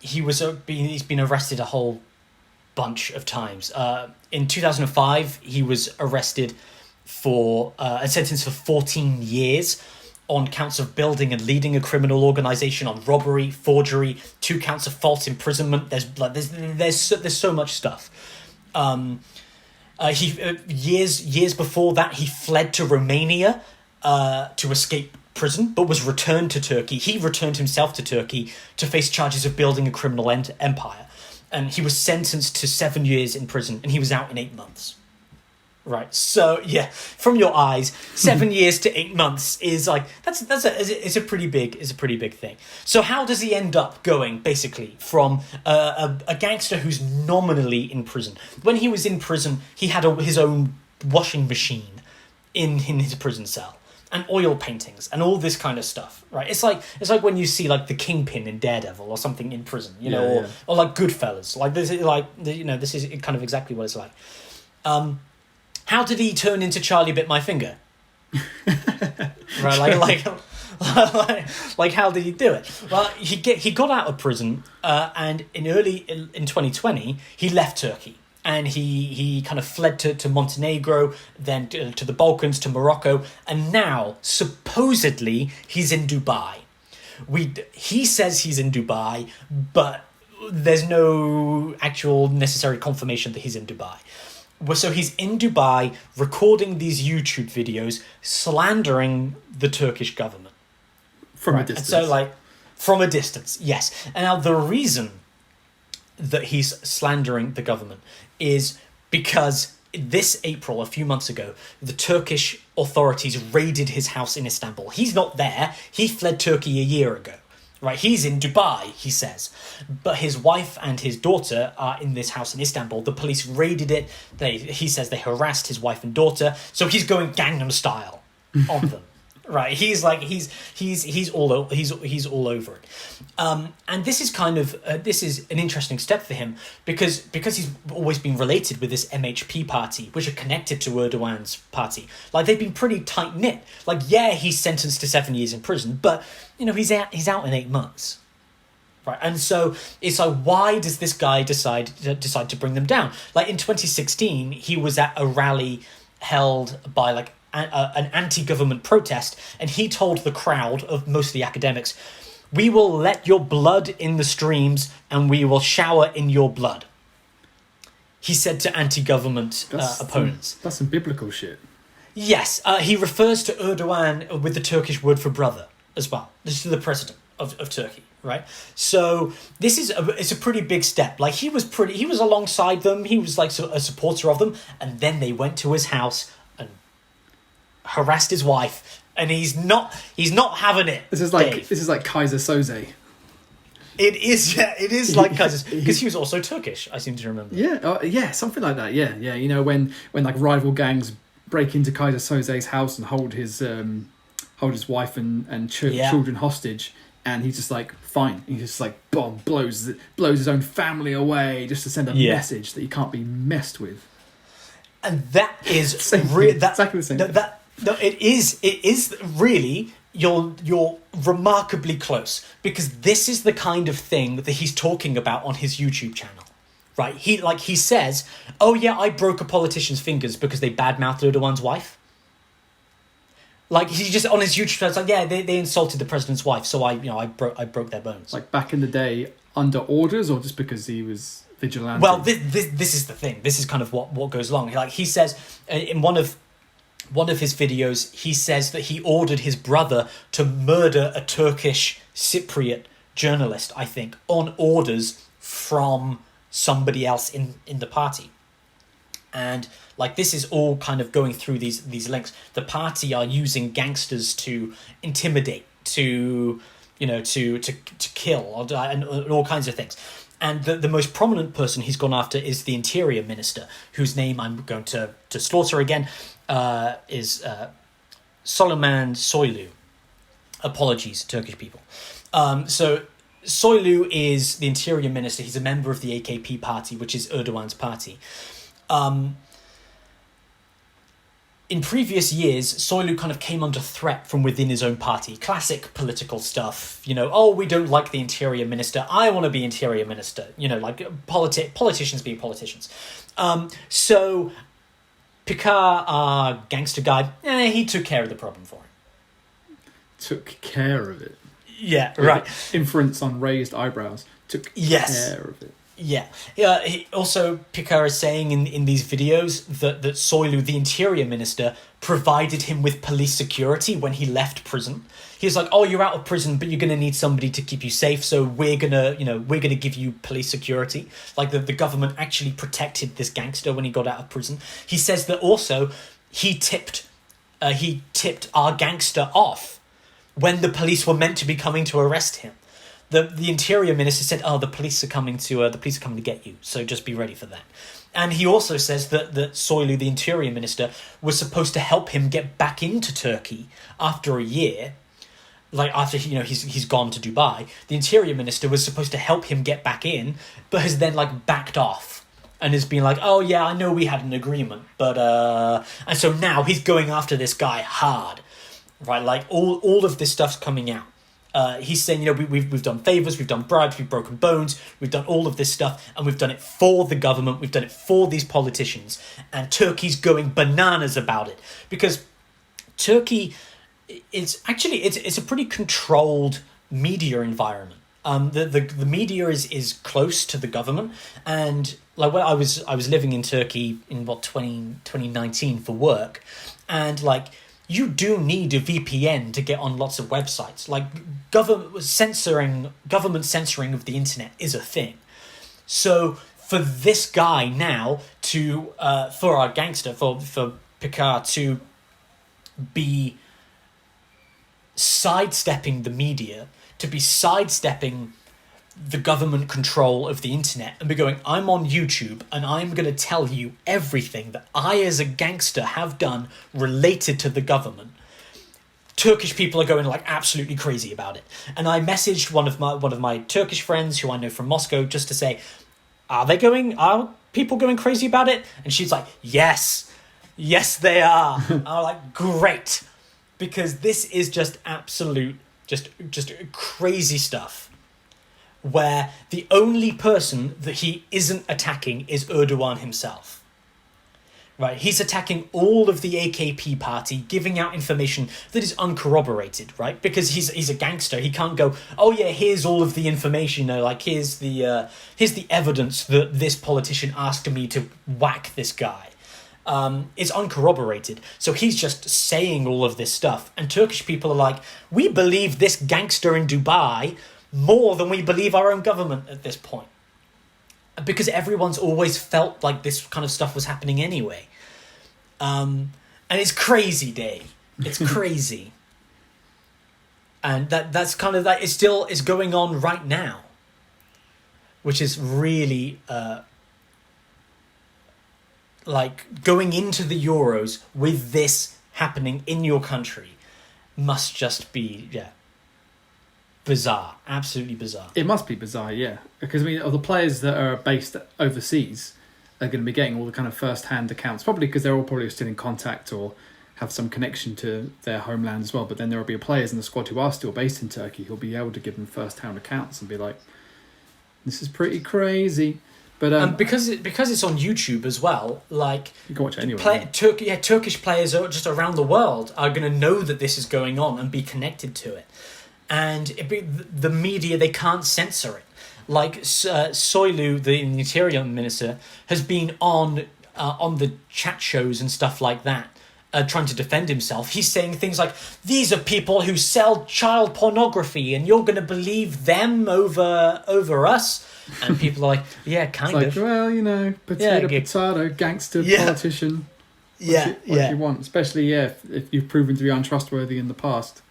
He's been arrested a whole bunch of times. In 2005, he was arrested for a sentence for 14 years on counts of building and leading a criminal organization, on robbery, forgery, 2 counts of false imprisonment. There's so much stuff. Years before that, he fled to Romania to escape prison, but was returned to Turkey. He returned himself to Turkey to face charges of building a criminal empire. And he was sentenced to 7 years in prison, and he was out in 8 months. Right, so yeah, from your eyes, 7 years to 8 months is like it's a pretty big thing. So how does he end up going basically from a gangster who's nominally in prison? When he was in prison, he had his own washing machine in his prison cell, and oil paintings and all this kind of stuff, right? It's like when you see like the Kingpin in Daredevil or something in prison, or like Goodfellas. Like this is kind of exactly what it's like. How did he turn into Charlie Bit My Finger? Right, like how did he do it? Well, he got out of prison, and in 2020 he left Turkey, and he kind of fled to Montenegro, then to the Balkans, to Morocco, and now supposedly he's in Dubai. He says he's in Dubai, but there's no actual necessary confirmation that he's in Dubai. So he's in Dubai recording these YouTube videos slandering the Turkish government. From a distance. So from a distance, yes. And now the reason that he's slandering the government is because this April, a few months ago, the Turkish authorities raided his house in Istanbul. He's not there. He fled Turkey a year ago. Right, he's in Dubai, he says. But his wife and his daughter are in this house in Istanbul. The police raided it. He says they harassed his wife and daughter. So he's going Gangnam Style on them. Right, he's all over it. And this is kind of this is an interesting step for him because he's always been related with this MHP party, which are connected to Erdogan's party. Like they've been pretty tight knit. Like he's sentenced to 7 years in prison, but he's out in 8 months. Right, and so it's like, why does this guy decide to bring them down? Like in 2016, he was at a rally held by like an anti-government protest, and he told the crowd of mostly academics, "We will let your blood in the streams, and we will shower in your blood." He said to anti-government opponents. That's some biblical shit. Yes, he refers to Erdogan with the Turkish word for brother as well. This is the president of Turkey, right? So this is it's a pretty big step. Like he was alongside them. He was like a supporter of them, and then they went to his house and harassed his wife, and he's not having it. This is like Kaiser Soze. It is, yeah, it is like Kaiser's, because he was also Turkish, I seem to remember. Yeah, something like that. Yeah. You know, when like rival gangs break into Kaiser Soze's house and hold his wife and children hostage, and he's just like, fine. He just like blows his own family away just to send a message that you can't be messed with. And that is exactly the same. It is really. You're remarkably close, because this is the kind of thing that he's talking about on his YouTube channel, right? He says, "Oh yeah, I broke a politician's fingers because they badmouthed Erdogan's wife." Like he just on his YouTube channel, it's like, yeah, they insulted the president's wife, so I broke their bones. Like back in the day, under orders, or just because he was vigilante? Well, this is the thing. This is kind of what goes along. Like he says in one of his videos, he says that he ordered his brother to murder a Turkish Cypriot journalist, I think, on orders from somebody else in the party. And like this is all kind of going through these links. The party are using gangsters to intimidate, to kill, and all kinds of things. And the most prominent person he's gone after is the interior minister, whose name I'm going to slaughter again, is Süleyman Soylu. Apologies, Turkish people. So Soylu is the interior minister. He's a member of the AKP party, which is Erdogan's party. In previous years, Soylu kind of came under threat from within his own party. Classic political stuff, we don't like the interior minister. I want to be interior minister. Like politicians being politicians. So Picard, our gangster guy, he took care of the problem for him. Took care of it? Yeah, right. Inference on raised eyebrows. Took care of it. Yeah. Picard is saying in these videos that Soylu, the interior minister, provided him with police security when he left prison. He's like, "Oh, you're out of prison, but you're going to need somebody to keep you safe, so we're going to give you police security." Like the government actually protected this gangster when he got out of prison. He says that also he tipped our gangster off when the police were meant to be coming to arrest him. The interior minister said, "Oh, the police are coming to get you, so just be ready for that." And he also says that Soylu, the interior minister, was supposed to help him get back into Turkey after a year, like after he's gone to Dubai. The interior minister was supposed to help him get back in, but has then like backed off and has been like, "Oh yeah, I know we had an agreement, but and so now he's going after this guy hard, right? Like all of this stuff's coming out. He's saying, we've done favours, we've done bribes, we've broken bones, we've done all of this stuff, and we've done it for the government, we've done it for these politicians, and Turkey's going bananas about it. Because Turkey, it's a pretty controlled media environment. The media is close to the government, and like when I was living in Turkey in 2019 for work, and like you do need a VPN to get on lots of websites. Like government censoring of the internet is a thing. So for this guy now to for our gangster, for Picard to be sidestepping the media, to be sidestepping the government control of the internet and be going, "I'm on YouTube and I'm going to tell you everything that I as a gangster have done related to the government." Turkish people are going like absolutely crazy about it. And I messaged one of my Turkish friends who I know from Moscow just to say, are people going crazy about it? And she's like, yes they are. I'm like, great, because this is just absolute just crazy stuff, where the only person that he isn't attacking is Erdogan himself. Right? He's attacking all of the AKP party, giving out information that is uncorroborated, right? Because he's a gangster. He can't go, "Oh yeah, here's all of the information, like here's the evidence that this politician asked me to whack this guy." is uncorroborated. So he's just saying all of this stuff. And Turkish people are like, we believe this gangster in Dubai more than we believe our own government at this point. Because everyone's always felt like this kind of stuff was happening anyway. And it's crazy, Dave. It's crazy. And that's kind of that. It still is going on right now. Which is really... like going into the Euros with this happening in your country must just be bizarre, absolutely bizarre. It must be bizarre, yeah, because I mean, the players that are based overseas are going to be getting all the kind of first-hand accounts, probably because they're all probably still in contact or have some connection to their homeland as well. But then there will be players in the squad who are still based in Turkey who'll be able to give them first-hand accounts and be like, "This is pretty crazy." But because it's on YouTube as well, like you can watch it anyway. Turkish players are just around the world are going to know that this is going on and be connected to it, and the media, they can't censor it. Like Soylu, the Interior Minister, has been on the chat shows and stuff like that, trying to defend himself. He's saying things like, "These are people who sell child pornography, and you're going to believe them over us." And people are like, yeah, kind of. Well, you know, potato, gangster, politician. What you want, especially if you've proven to be untrustworthy in the past.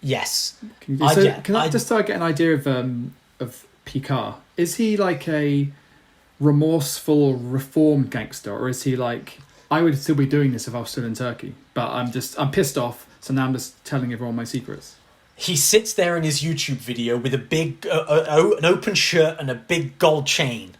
Yes. Can I just start get an idea of Picard? Is he like a remorseful, reformed gangster, or is he like, I would still be doing this if I was still in Turkey, but I'm pissed off, so now I'm just telling everyone my secrets? He sits there in his YouTube video with a big, an open shirt and a big gold chain,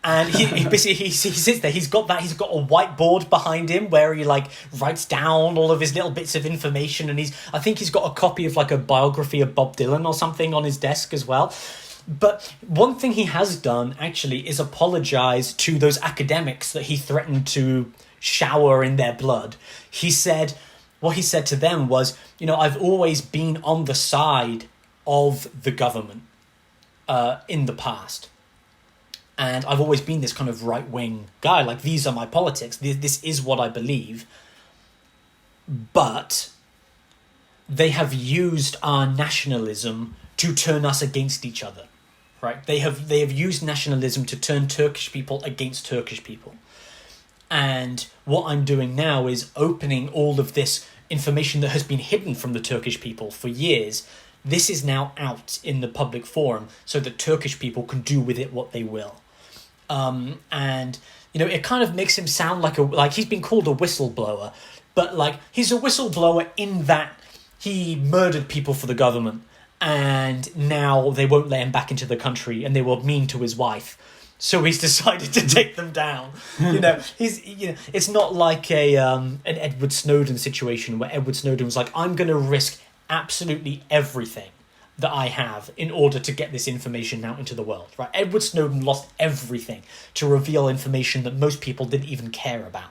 and he sits there. He's got a whiteboard behind him where he like writes down all of his little bits of information, and I think he's got a copy of like a biography of Bob Dylan or something on his desk as well. But one thing he has done actually is apologize to those academics that he threatened to shower in their blood. What he said to them was, I've always been on the side of the government in the past. And I've always been this kind of right-wing guy. Like, these are my politics. This is what I believe. But they have used our nationalism to turn us against each other. Right? They have used nationalism to turn Turkish people against Turkish people. And what I'm doing now is opening all of this information that has been hidden from the Turkish people for years. This is now out in the public forum so that Turkish people can do with it what they will. And it kind of makes him sound like he's been called a whistleblower, but like he's a whistleblower in that he murdered people for the government, and now they won't let him back into the country, and they were mean to his wife. So he's decided to take them down. It's not like an Edward Snowden situation where Edward Snowden was like, I'm going to risk absolutely everything that I have in order to get this information out into the world. Right? Edward Snowden lost everything to reveal information that most people didn't even care about.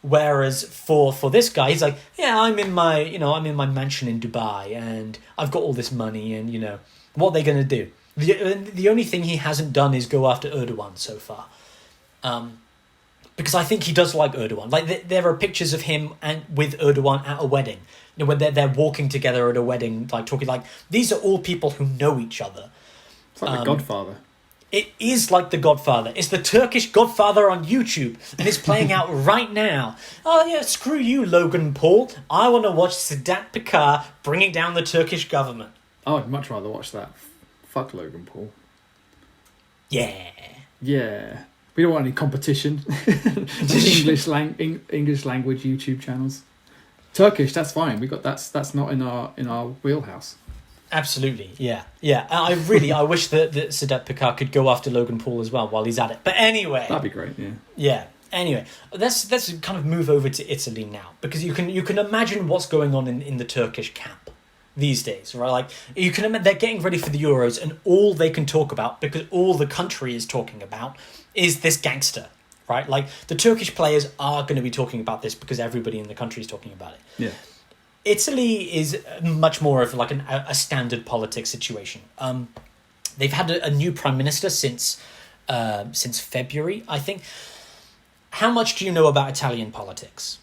Whereas for this guy, he's like, yeah, I'm in my mansion in Dubai, and I've got all this money, and what are they going to do? The only thing he hasn't done is go after Erdogan so far, because I think he does like Erdogan. Like there are pictures of him and with Erdogan at a wedding, when they're walking together at a wedding, like talking. Like these are all people who know each other. It's like The Godfather. It is like The Godfather. It's the Turkish Godfather on YouTube, and it's playing out right now. Oh yeah, screw you, Logan Paul. I want to watch Sedat Peker bringing down the Turkish government. I would much rather watch that. Fuck Logan Paul. Yeah. Yeah. We don't want any competition. English language YouTube channels. Turkish, that's fine. That's not in our wheelhouse. Absolutely, yeah. I wish that Sedat Peker could go after Logan Paul as well while he's at it. But anyway, that'd be great. Yeah. Yeah. Anyway, let's kind of move over to Italy now, because you can imagine what's going on in the Turkish camp these days, right? Like you can imagine they're getting ready for the Euros, and all they can talk about, because all the country is talking about, is this gangster, right? Like the Turkish players are going to be talking about this because everybody in the country is talking about it. Yeah. Italy is much more of like a standard politics situation. They've had a new prime minister since February, I think, how much do you know about Italian politics?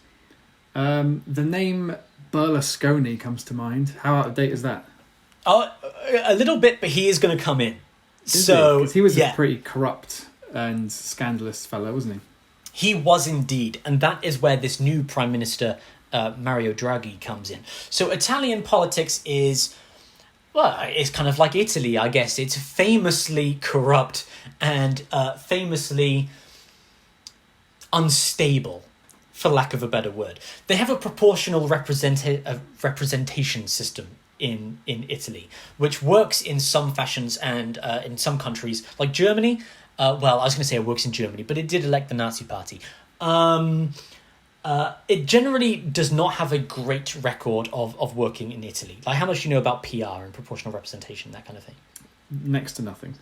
The name Berlusconi comes to mind. How out of date is that? A little bit, but he is going to come in. Because he was a pretty corrupt and scandalous fellow, wasn't he? He was indeed, and that is where this new Prime Minister, Mario Draghi, comes in. So Italian politics is, well, it's kind of like Italy, I guess. It's famously corrupt and famously unstable, for lack of a better word. They have a proportional representation system in Italy, which works in some fashions and in some countries, like Germany. Well, I was going to say it works in Germany, but it did elect the Nazi Party. It generally does not have a great record of working in Italy. Like, how much do you know about PR and proportional representation, that kind of thing? Next to nothing.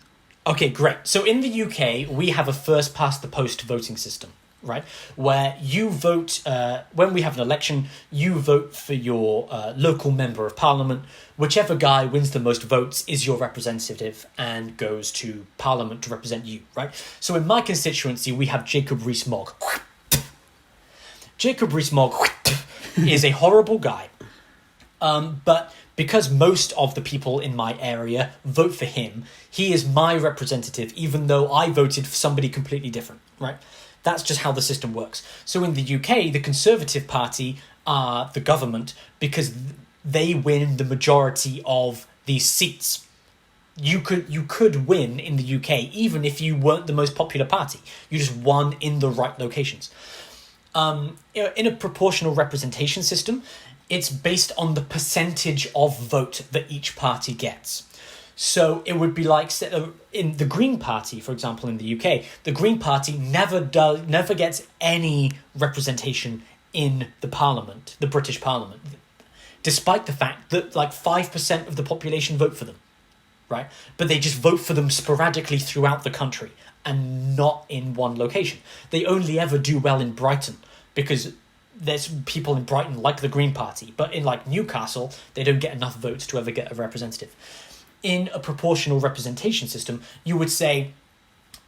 Okay, great. So in the UK, we have a first-past-the-post voting system, right? Where you vote, when we have an election, you vote for your local member of parliament. Whichever guy wins the most votes is your representative and goes to parliament to represent you, right? So in my constituency, we have Jacob Rees-Mogg. Jacob Rees-Mogg is a horrible guy. But because most of the people in my area vote for him, he is my representative, even though I voted for somebody completely different, right? That's just how the system works. So in the UK, the Conservative Party are the government because they win the majority of these seats. You could win in the UK even if you weren't the most popular party. You just won in the right locations. In a proportional representation system, it's based on the percentage of vote that each party gets. So it would be like in the Green Party, for example, in the UK, the Green Party never gets any representation in the Parliament, the British Parliament, despite the fact that like 5% of the population vote for them, right? But they just vote for them sporadically throughout the country and not in one location. They only ever do well in Brighton because there's people in Brighton like the Green Party, but in like Newcastle, they don't get enough votes to ever get a representative. In a proportional representation system, you would say,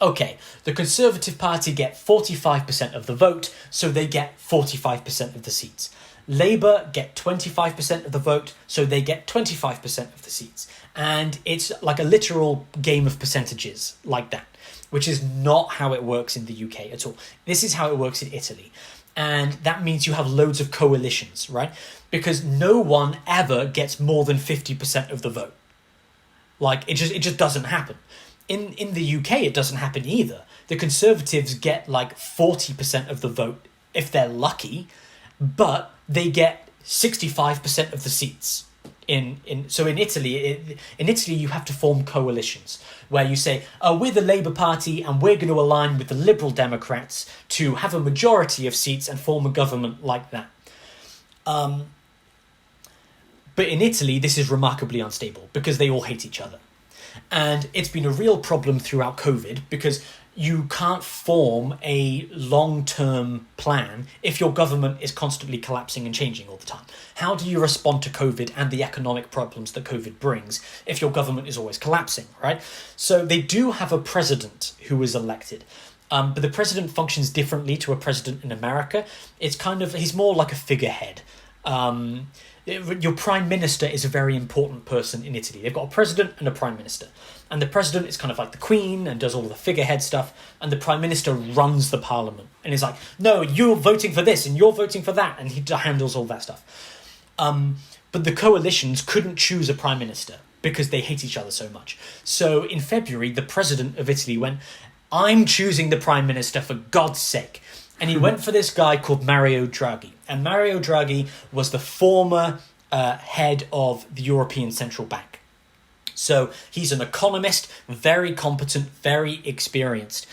okay, the Conservative Party get 45% of the vote, so they get 45% of the seats. Labour get 25% of the vote, so they get 25% of the seats. And it's like a literal game of percentages like that, which is not how it works in the UK at all. This is how it works in Italy. And that means you have loads of coalitions, right? Because no one ever gets more than 50% of the vote. Like, it just doesn't happen. In the UK, it doesn't happen either. The Conservatives get like 40% of the vote if they're lucky, but they get 65% of the seats. So in Italy, you have to form coalitions where you say, we're the Labour Party and we're going to align with the Liberal Democrats to have a majority of seats and form a government like that. But in Italy, this is remarkably unstable because they all hate each other. And it's been a real problem throughout COVID because you can't form a long-term plan if your government is constantly collapsing and changing all the time. How do you respond to COVID and the economic problems that COVID brings if your government is always collapsing, right? So they do have a president who is elected. But the president functions differently to a president in America. He's more like a figurehead. Your prime minister is a very important person in Italy. They've got a president and a prime minister. And the president is kind of like the queen and does all the figurehead stuff. And the prime minister runs the parliament. And is like, no, you're voting for this and you're voting for that. And he handles all that stuff. But the coalitions couldn't choose a prime minister because they hate each other so much. So in February, the president of Italy went, I'm choosing the prime minister for God's sake. And he went for this guy called Mario Draghi. And Mario Draghi was the former head of the European Central Bank. So he's an economist, very competent, very experienced.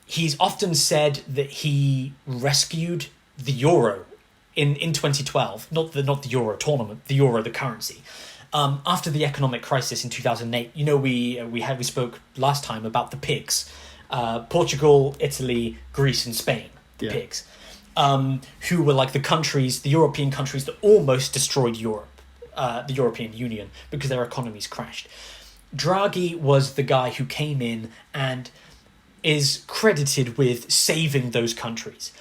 He's often said that he rescued the euro in 2012, not the euro tournament, the euro, the currency. After the economic crisis in 2008, you know, we spoke last time about the pigs. Portugal, Italy, Greece, and Spain, the pigs, who were like the European countries that almost destroyed Europe, the European Union, because their economies crashed. Draghi was the guy who came in and is credited with saving those countries.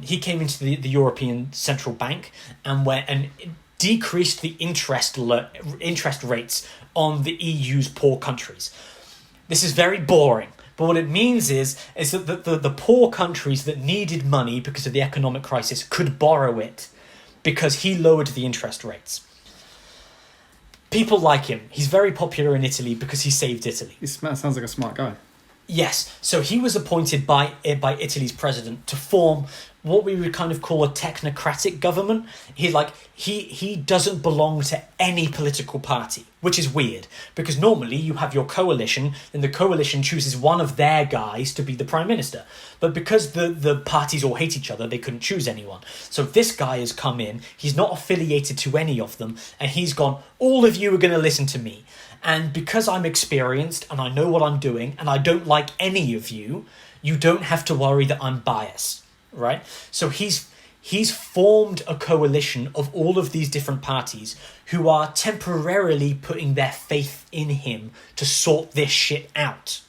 He came into the European Central Bank and decreased the interest rates on the EU's poor countries. This is very boring, but what it means is that the poor countries that needed money because of the economic crisis could borrow it because he lowered the interest rates. People like him. He's very popular in Italy because he saved Italy. He sounds like a smart guy. Yes, so he was appointed by Italy's president to form what we would kind of call a technocratic government. He doesn't belong to any political party, which is weird because normally you have your coalition and the coalition chooses one of their guys to be the prime minister. But because the parties all hate each other, they couldn't choose anyone. So this guy has come in, he's not affiliated to any of them, and he's gone, all of you are going to listen to me. And because I'm experienced and I know what I'm doing and I don't like any of you, you don't have to worry that I'm biased, right? So he's formed a coalition of all of these different parties who are temporarily putting their faith in him to sort this shit out,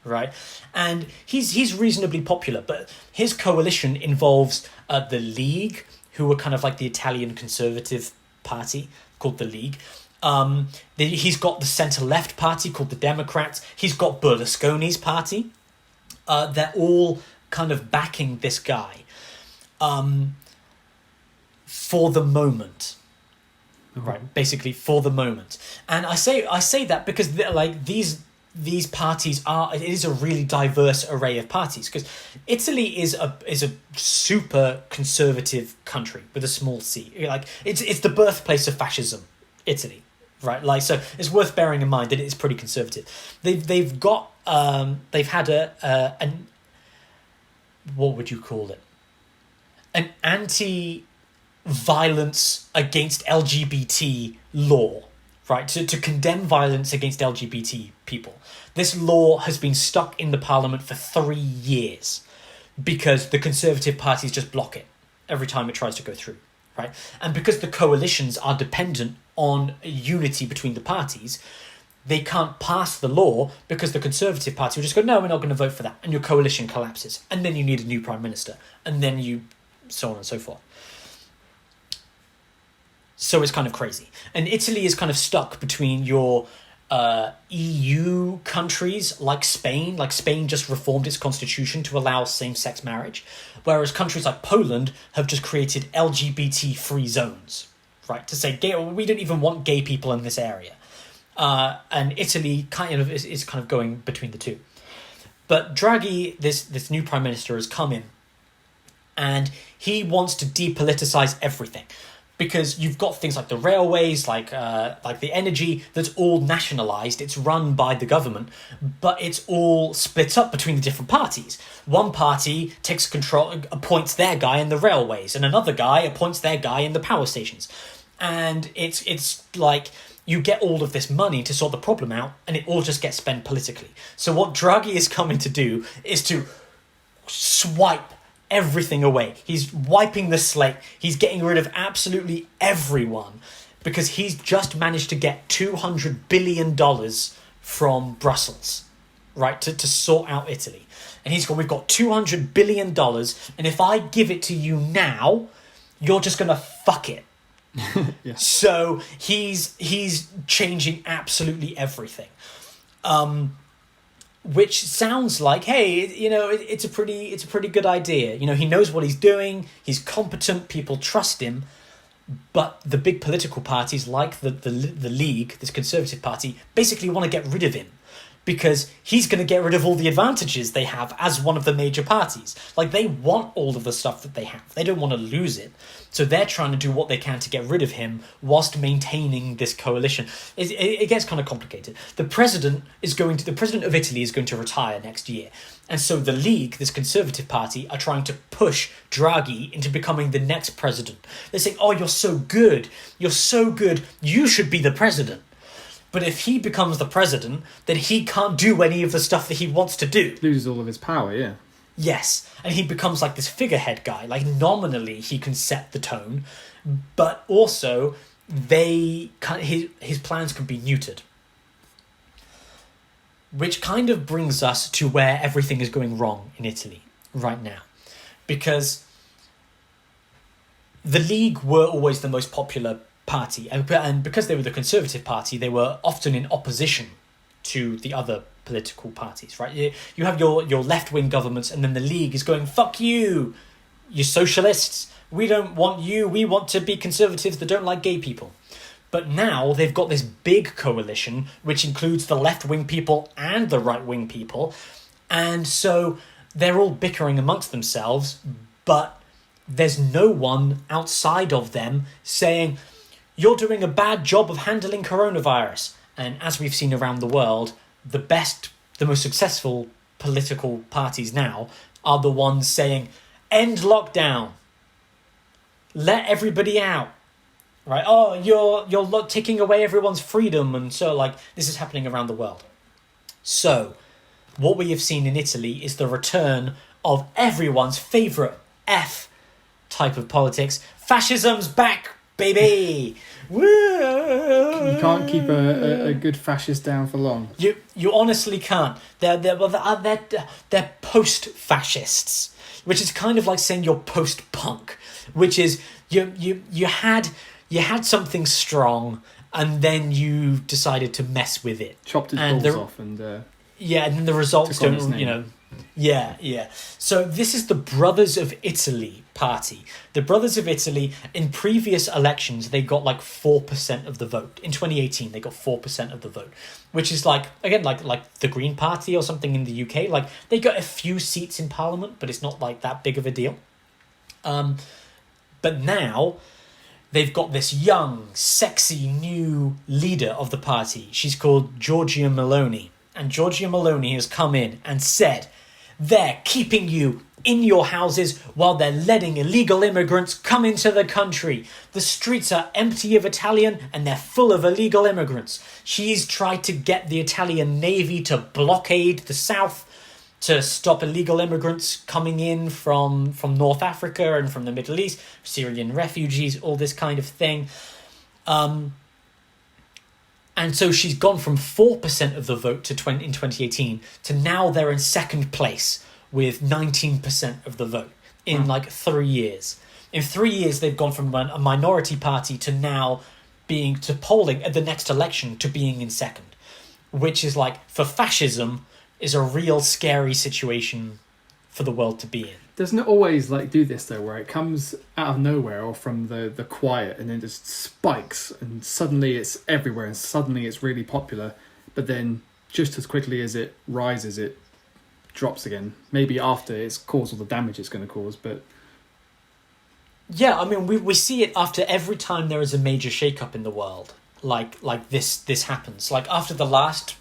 right? And he's reasonably popular, but his coalition involves the League, who are kind of like the Italian conservative party called the League. He's got the centre-left party called the Democrats. He's got Berlusconi's party. They're all kind of backing this guy for the moment. Right, basically for the moment. And I say that because these parties it is a really diverse array of parties, because Italy is a super conservative country with a small c. Like it's the birthplace of fascism, Italy. Right, so it's worth bearing in mind that it is pretty conservative. They've had an what would you call it? An anti-violence against LGBT law, right? To condemn violence against LGBT people. This law has been stuck in the parliament for 3 years because the Conservative parties just block it every time it tries to go through. Right? And because the coalitions are dependent on unity between the parties, they can't pass the law because the Conservative Party will just go, no, we're not going to vote for that. And your coalition collapses. And then you need a new prime minister. And then so on and so forth. So it's kind of crazy. And Italy is kind of stuck between your EU countries like Spain. Like Spain just reformed its constitution to allow same-sex marriage, whereas countries like Poland have just created LGBT-free zones, right? To say we don't even want gay people in this area. And Italy kind of is kind of going between the two. But Draghi, this new prime minister, has come in, and he wants to depoliticize everything. Because you've got things like the railways, like the energy, that's all nationalised. It's run by the government, but it's all split up between the different parties. One party takes control, appoints their guy in the railways, and another guy appoints their guy in the power stations. And it's like you get all of this money to sort the problem out, and it all just gets spent politically. So what Draghi is coming to do is to swipe everything away. He's wiping the slate. He's getting rid of absolutely everyone because he's just managed to get $200 billion from Brussels, right, to sort out Italy. And he's gone, we've got $200 billion, and if I give it to you now, you're just going to fuck it. Yeah. So he's changing absolutely everything. Which sounds like, hey, it's a pretty good idea. He knows what he's doing. He's competent. People trust him. But the big political parties, like the League, this Conservative Party, basically want to get rid of him because he's going to get rid of all the advantages they have as one of the major parties. Like, they want all of the stuff that they have. They don't want to lose it. So they're trying to do what they can to get rid of him whilst maintaining this coalition. It gets kind of complicated. The president of Italy is going to retire next year. And so the League, this Conservative Party, are trying to push Draghi into becoming the next president. They're saying, oh, you're so good. You're so good. You should be the president. But if he becomes the president, then he can't do any of the stuff that he wants to do. Loses all of his power, yeah. Yes, and he becomes like this figurehead guy. Like, nominally, he can set the tone, but also his plans can be neutered. which kind of brings us to where everything is going wrong in Italy right now. Because the League were always the most popular party, and because they were the Conservative Party, they were often in opposition to the other political parties, right? You have your left-wing governments, and then the League is going, fuck you socialists, we don't want you, we want to be conservatives that don't like gay people. But now they've got this big coalition, which includes the left-wing people and the right-wing people, and so they're all bickering amongst themselves, but there's no one outside of them saying, you're doing a bad job of handling coronavirus. And as we've seen around the world, the most successful political parties now are the ones saying, end lockdown, let everybody out, right? Oh, you're taking away everyone's freedom. And so, like, this is happening around the world. So what we have seen in Italy is the return of everyone's favourite F type of politics. Fascism's back, baby! Woo! You can't keep a good fascist down for long. You honestly can't. They're post-fascists, which is kind of like saying you're post-punk, which is you had something strong and then you decided to mess with it. Chopped his balls off and... yeah, and then the results don't, Yeah. So this is the Brothers of Italy party. The Brothers of Italy, in previous elections, they got like 4% of the vote. In 2018, they got 4% of the vote, which is like, again, like the Green Party or something in the UK. Like, they got a few seats in Parliament, but it's not like that big of a deal. But now they've got this young, sexy new leader of the party. She's called Giorgia Meloni. And Giorgia Meloni has come in and said, they're keeping you in your houses while they're letting illegal immigrants come into the country. The streets are empty of Italian and they're full of illegal immigrants. She's tried to get the Italian Navy to blockade the south to stop illegal immigrants coming in from North Africa and from the Middle East, Syrian refugees, all this kind of thing. And so she's gone from 4% of the vote in 2018 to now they're in second place with 19% of the vote in like 3 years. In 3 years, they've gone from a minority party to now to polling at the next election to being in second, which is like, for fascism, is a real scary situation for the world to be in. Doesn't it always like do this though, where it comes out of nowhere or from the quiet and then just spikes and suddenly it's everywhere and suddenly it's really popular, but then just as quickly as it rises, it drops again. Maybe after it's caused all the damage it's going to cause, but... Yeah, I mean, we see it after every time there is a major shake-up in the world. Like this happens. Like after the last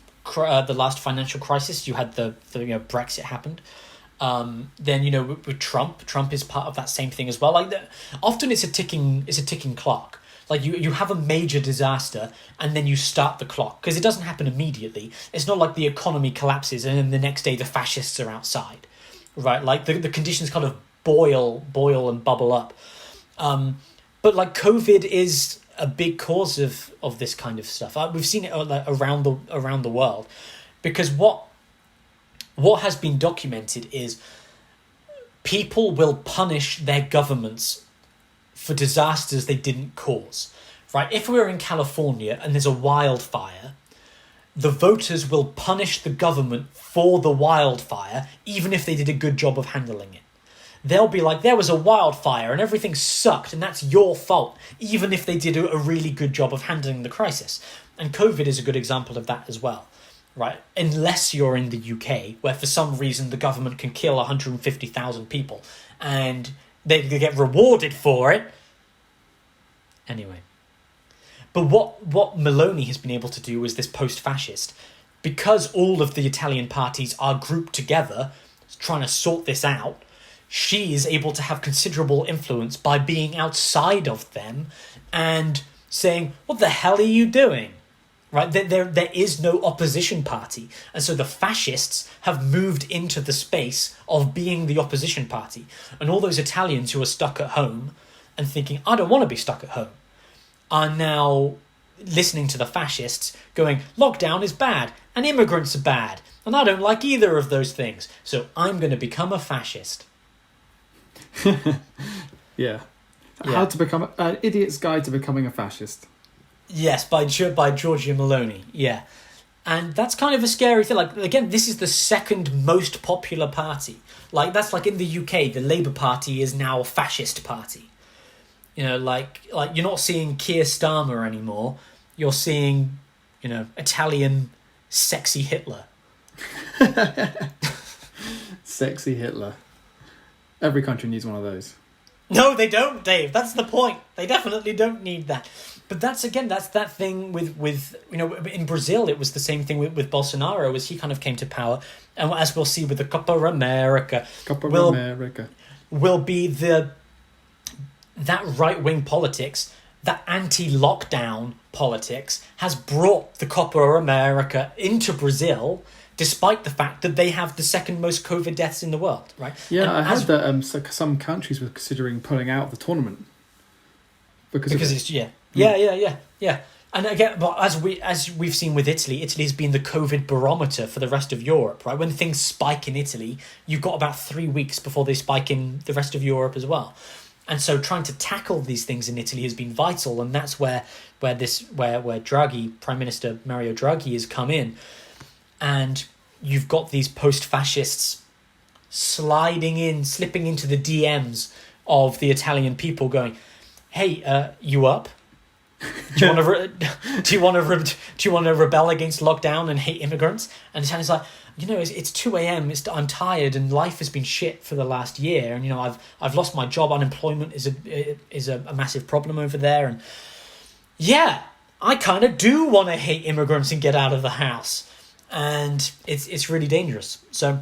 financial crisis, you had the Brexit happened. Then with Trump is part of that same thing as well. Like often it's a ticking clock. Like you have a major disaster and then you start the clock because it doesn't happen immediately. It's not like the economy collapses and then the next day the fascists are outside, right? Like the conditions kind of boil and bubble up. But like COVID is a big cause of this kind of stuff. We've seen it around the world, because what has been documented is people will punish their governments for disasters they didn't cause, right? If we're in California and there's a wildfire, the voters will punish the government for the wildfire, even if they did a good job of handling it. They'll be like, there was a wildfire and everything sucked and that's your fault, even if they did a really good job of handling the crisis. And COVID is a good example of that as well, right? Unless you're in the UK, where for some reason the government can kill 150,000 people and they get rewarded for it. Anyway. But what Meloni has been able to do is this post-fascist, because all of the Italian parties are grouped together trying to sort this out, she is able to have considerable influence by being outside of them and saying, what the hell are you doing? Right? There is no opposition party. And so the fascists have moved into the space of being the opposition party. And all those Italians who are stuck at home and thinking, I don't want to be stuck at home, are now listening to the fascists going, lockdown is bad and immigrants are bad and I don't like either of those things, so I'm going to become a fascist. Yeah. How to become an idiot's guide to becoming a fascist. Yes, by Giorgia Meloni. Yeah. And that's kind of a scary thing. Like, again, this is the second most popular party. Like, that's like in the UK, the Labour Party is now a fascist party. You know, like you're not seeing Keir Starmer anymore. You're seeing, you know, Italian sexy Hitler. Sexy Hitler. Every country needs one of those. No, they don't, Dave. That's the point. They definitely don't need that. But that's that thing with you know, in Brazil, it was the same thing with Bolsonaro as he kind of came to power. And as we'll see with the Copa America, will be that right-wing politics, that anti-lockdown politics has brought the Copa America into Brazil, despite the fact that they have the second most COVID deaths in the world, right? Yeah, and I heard that some countries were considering pulling out of the tournament because it's yeah. And again, but as we've seen with Italy, Italy's been the COVID barometer for the rest of Europe, right? When things spike in Italy, you've got about 3 weeks before they spike in the rest of Europe as well. And so trying to tackle these things in Italy has been vital, and that's where Draghi, Prime Minister Mario Draghi, has come in. And you've got these post-fascists slipping into the DMs of the Italian people going, hey, you up? Do you want to rebel against lockdown and hate immigrants? And Italians like, you know, it's 2 a.m. I'm tired and life has been shit for the last year, and you know I've lost my job. Unemployment is a massive problem over there, and yeah, I kind of do want to hate immigrants and get out of the house, and it's really dangerous. So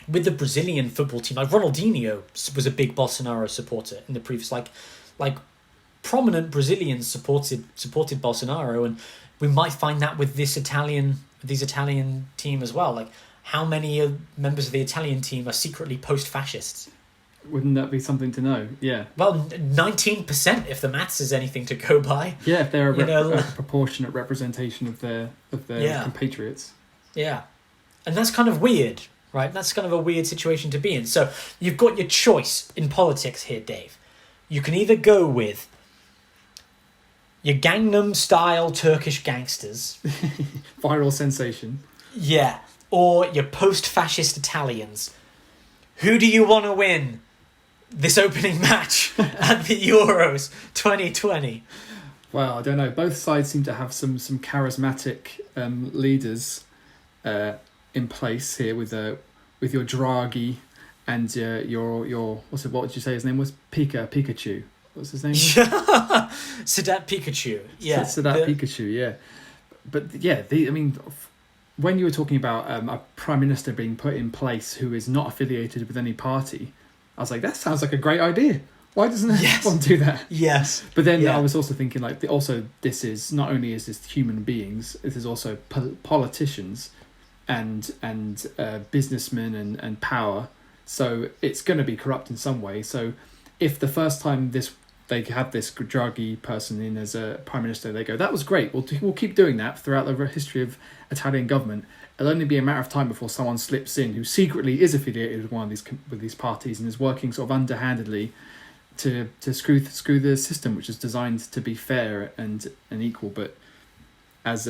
with the Brazilian football team, like Ronaldinho was a big Bolsonaro supporter in the previous like prominent Brazilians supported Bolsonaro, and we might find that with this Italian team as well. Like, how many members of the Italian team are secretly post-fascists? Wouldn't that be something to know? Yeah. Well, 19% if the maths is anything to go by. Yeah, if they're a proportionate representation of their compatriots. Yeah, and that's kind of weird, right? That's kind of a weird situation to be in. So you've got your choice in politics here, Dave. You can either go with your Gangnam-style Turkish gangsters. Viral sensation. Yeah. Or your post-fascist Italians. Who do you want to win this opening match at the Euros 2020? Well, I don't know. Both sides seem to have some charismatic leaders in place here with your Draghi and your what did you say his name was? Pikachu. What's his name? Sadat Pikachu. Yeah. Sadat Pikachu, yeah. But yeah, when you were talking about a prime minister being put in place who is not affiliated with any party, I was like, that sounds like a great idea. Why doesn't everyone do that? Yes. But then I was also thinking, like, this is not only is this human beings, this is also politicians and businessmen and power. So it's going to be corrupt in some way. So if the first time they have this Draghi person in as a prime minister, they go, that was great. We'll keep doing that throughout the history of Italian government. It'll only be a matter of time before someone slips in who secretly is affiliated with one of these parties and is working sort of underhandedly to screw the system, which is designed to be fair and equal. But as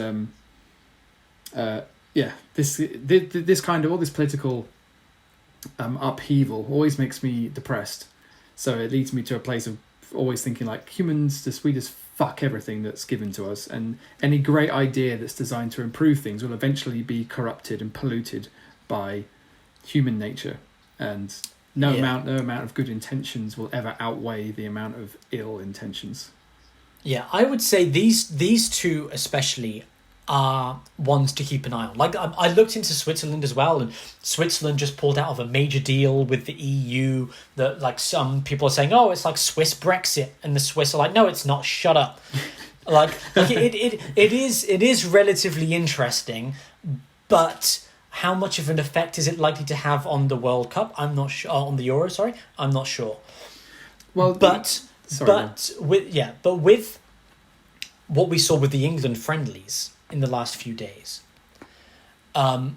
this kind of all this political upheaval always makes me depressed. So it leads me to a place of always thinking, like, humans, we just fuck everything that's given to us, and any great idea that's designed to improve things will eventually be corrupted and polluted by human nature, and no amount of good intentions will ever outweigh the amount of ill intentions. Yeah, I would say these two especially are ones to keep an eye on. Like, I looked into Switzerland as well, and Switzerland just pulled out of a major deal with the EU that, like, some people are saying, oh, it's like Swiss Brexit, and the Swiss are like, no, it's not, shut up. like it is relatively interesting, but how much of an effect is it likely to have on the World Cup? I'm not sure. On the Euro, sorry, I'm not sure. Well, with what we saw with the England friendlies in the last few days. The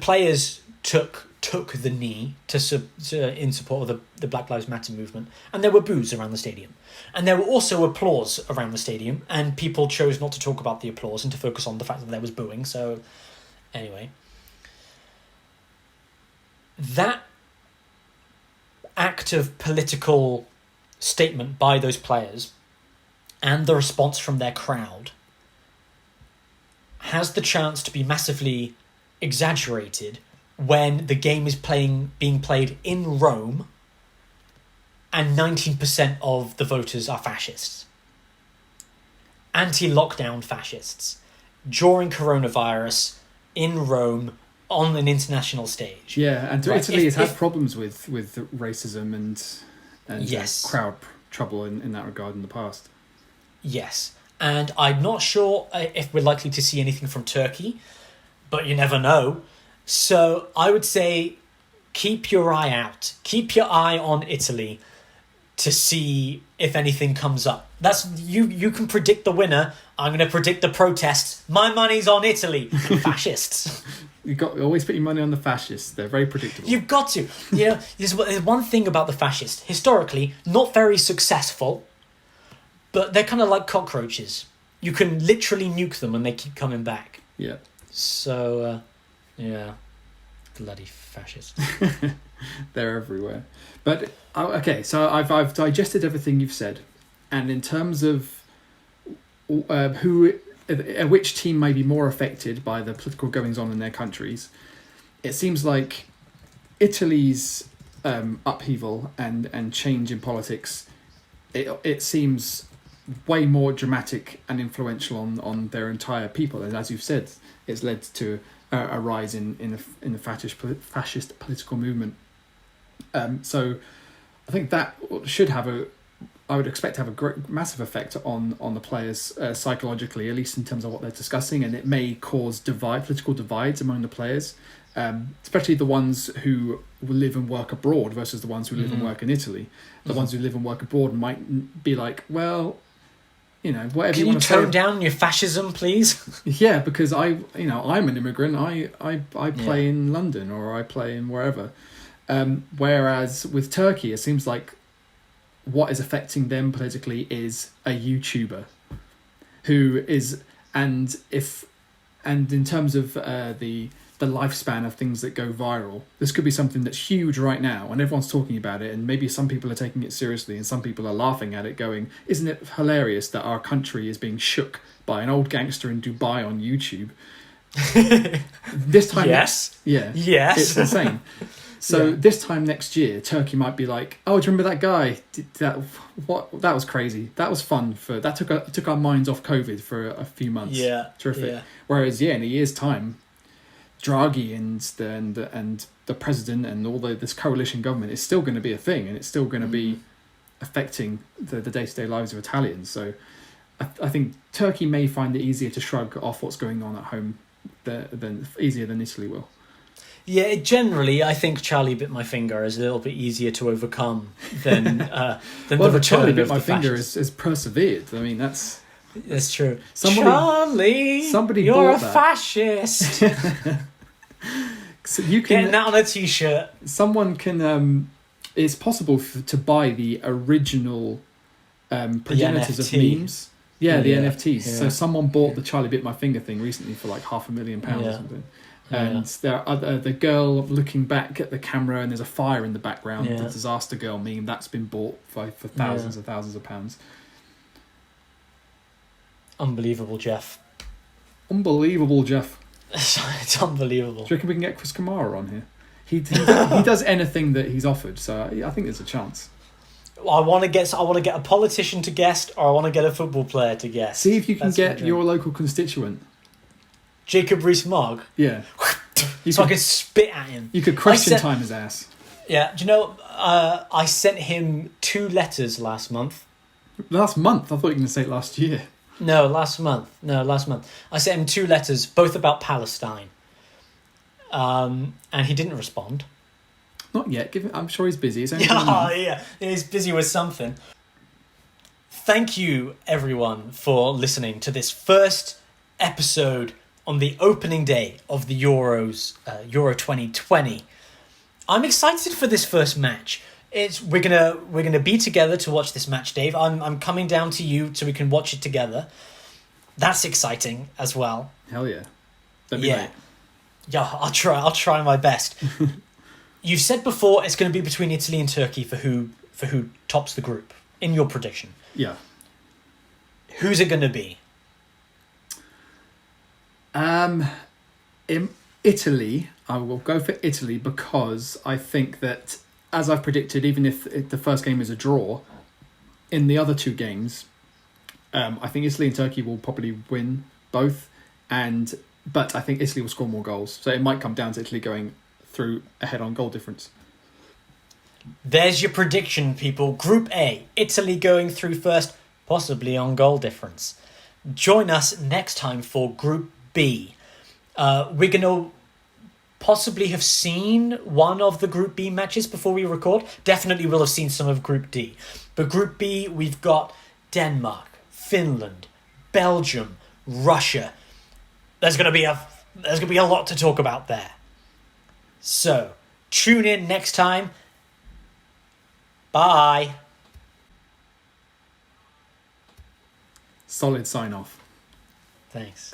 players took the knee in support of the Black Lives Matter movement, and there were boos around the stadium. And there were also applause around the stadium, and people chose not to talk about the applause and to focus on the fact that there was booing. So, anyway. That act of political statement by those players and the response from their crowd has the chance to be massively exaggerated when the game is being played in Rome and 19% of the voters are fascists. Anti-lockdown fascists. During coronavirus, in Rome, on an international stage. Yeah, and Italy has had problems with racism and yes. Crowd trouble in that regard in the past. Yes, and I'm not sure if we're likely to see anything from Turkey, but you never know. So I would say keep your eye out. Keep your eye on Italy to see if anything comes up. That's you can predict the winner. I'm going to predict the protests. My money's on Italy. Fascists. You always put your money on the fascists. They're very predictable. You've got to. You know, there's one thing about the fascists. Historically, not very successful, but they're kind of like cockroaches. You can literally nuke them and they keep coming back. Yeah. So, yeah. Bloody fascists. They're everywhere. But, okay, so I've digested everything you've said. And in terms of which team may be more affected by the political goings-on in their countries, it seems like Italy's upheaval and change in politics, it seems way more dramatic and influential on their entire people. And as you've said, it's led to a rise in the fascist political movement. So I think that should have I would expect to have a great, massive effect on the players psychologically, at least in terms of what they're discussing, and it may cause political divides among the players, especially the ones who live and work abroad versus the ones who live and work in Italy. The ones who live and work abroad might be like, well, you know, whatever you want to say. Can you tone down your fascism, please? Yeah, because I'm an immigrant. I play in London or I play in wherever. Whereas with Turkey, it seems like what is affecting them politically is a YouTuber who is, and in terms of the lifespan of things that go viral, this could be something that's huge right now and everyone's talking about it, and maybe some people are taking it seriously and some people are laughing at it going, isn't it hilarious that our country is being shook by an old gangster in Dubai on YouTube? This time, yes, it's insane. So this time next year, Turkey might be like, "Oh, do you remember that guy? That was crazy. That was fun. That took our minds off COVID for a few months. Yeah, terrific." Yeah. Whereas, in a year's time, Draghi and the president and all this coalition government is still going to be a thing, and it's still going to be affecting the day-to-day lives of Italians. So, I think Turkey may find it easier to shrug off what's going on at home easier than Italy will. Yeah, generally, I think Charlie Bit My Finger is a little bit easier to overcome than the return Charlie Bit of My the Finger fascists. has persevered. I mean, that's true. Somebody you're a bought that. Fascist. So you can Getting that on a T-shirt. Someone can. It's possible to buy the original progenitors of memes. Yeah, the NFTs. Yeah. Yeah. So someone bought the Charlie Bit My Finger thing recently for like £500,000 or something. And there are the girl looking back at the camera, and there's a fire in the background. Yeah. The disaster girl meme that's been bought for thousands and thousands of pounds. Unbelievable, Jeff. Unbelievable, Jeff. It's unbelievable. Do you reckon we can get Chris Kamara on here? He does anything that he's offered, so I think there's a chance. I want to get a politician to guest, or I want to get a football player to guest. See if you can get your local constituent. Jacob Rees-Mogg. Yeah. I can spit at him. You could question time his ass. Yeah, do you know, I sent him 2 letters last month. Last month? I thought you were going to say last year. No, last month. I sent him 2 letters, both about Palestine. And he didn't respond. Not yet. I'm sure he's busy. He's busy with something. thank you, everyone, for listening to this first episode on the opening day of the Euros, Euro 2020. I'm excited for this first match. We're gonna be together to watch this match, Dave. I'm coming down to you so we can watch it together. That's exciting as well. Hell yeah. That'd be great. Yeah, I'll try my best. You've said before it's going to be between Italy and Turkey for who tops the group in your prediction. Yeah. Who's it going to be? In Italy, I will go for Italy because I think that, as I've predicted, even if the first game is a draw, in the other two games, I think Italy and Turkey will probably win both, but I think Italy will score more goals. So it might come down to Italy going through ahead on goal difference. There's your prediction, people. Group A, Italy going through first, possibly on goal difference. Join us next time for Group B. We're going to possibly have seen one of the Group B matches before we record. Definitely will have seen some of Group D. But Group B, we've got Denmark, Finland, Belgium, Russia. There's gonna be a lot to talk about there. So tune in next time. Bye. Solid sign off. Thanks.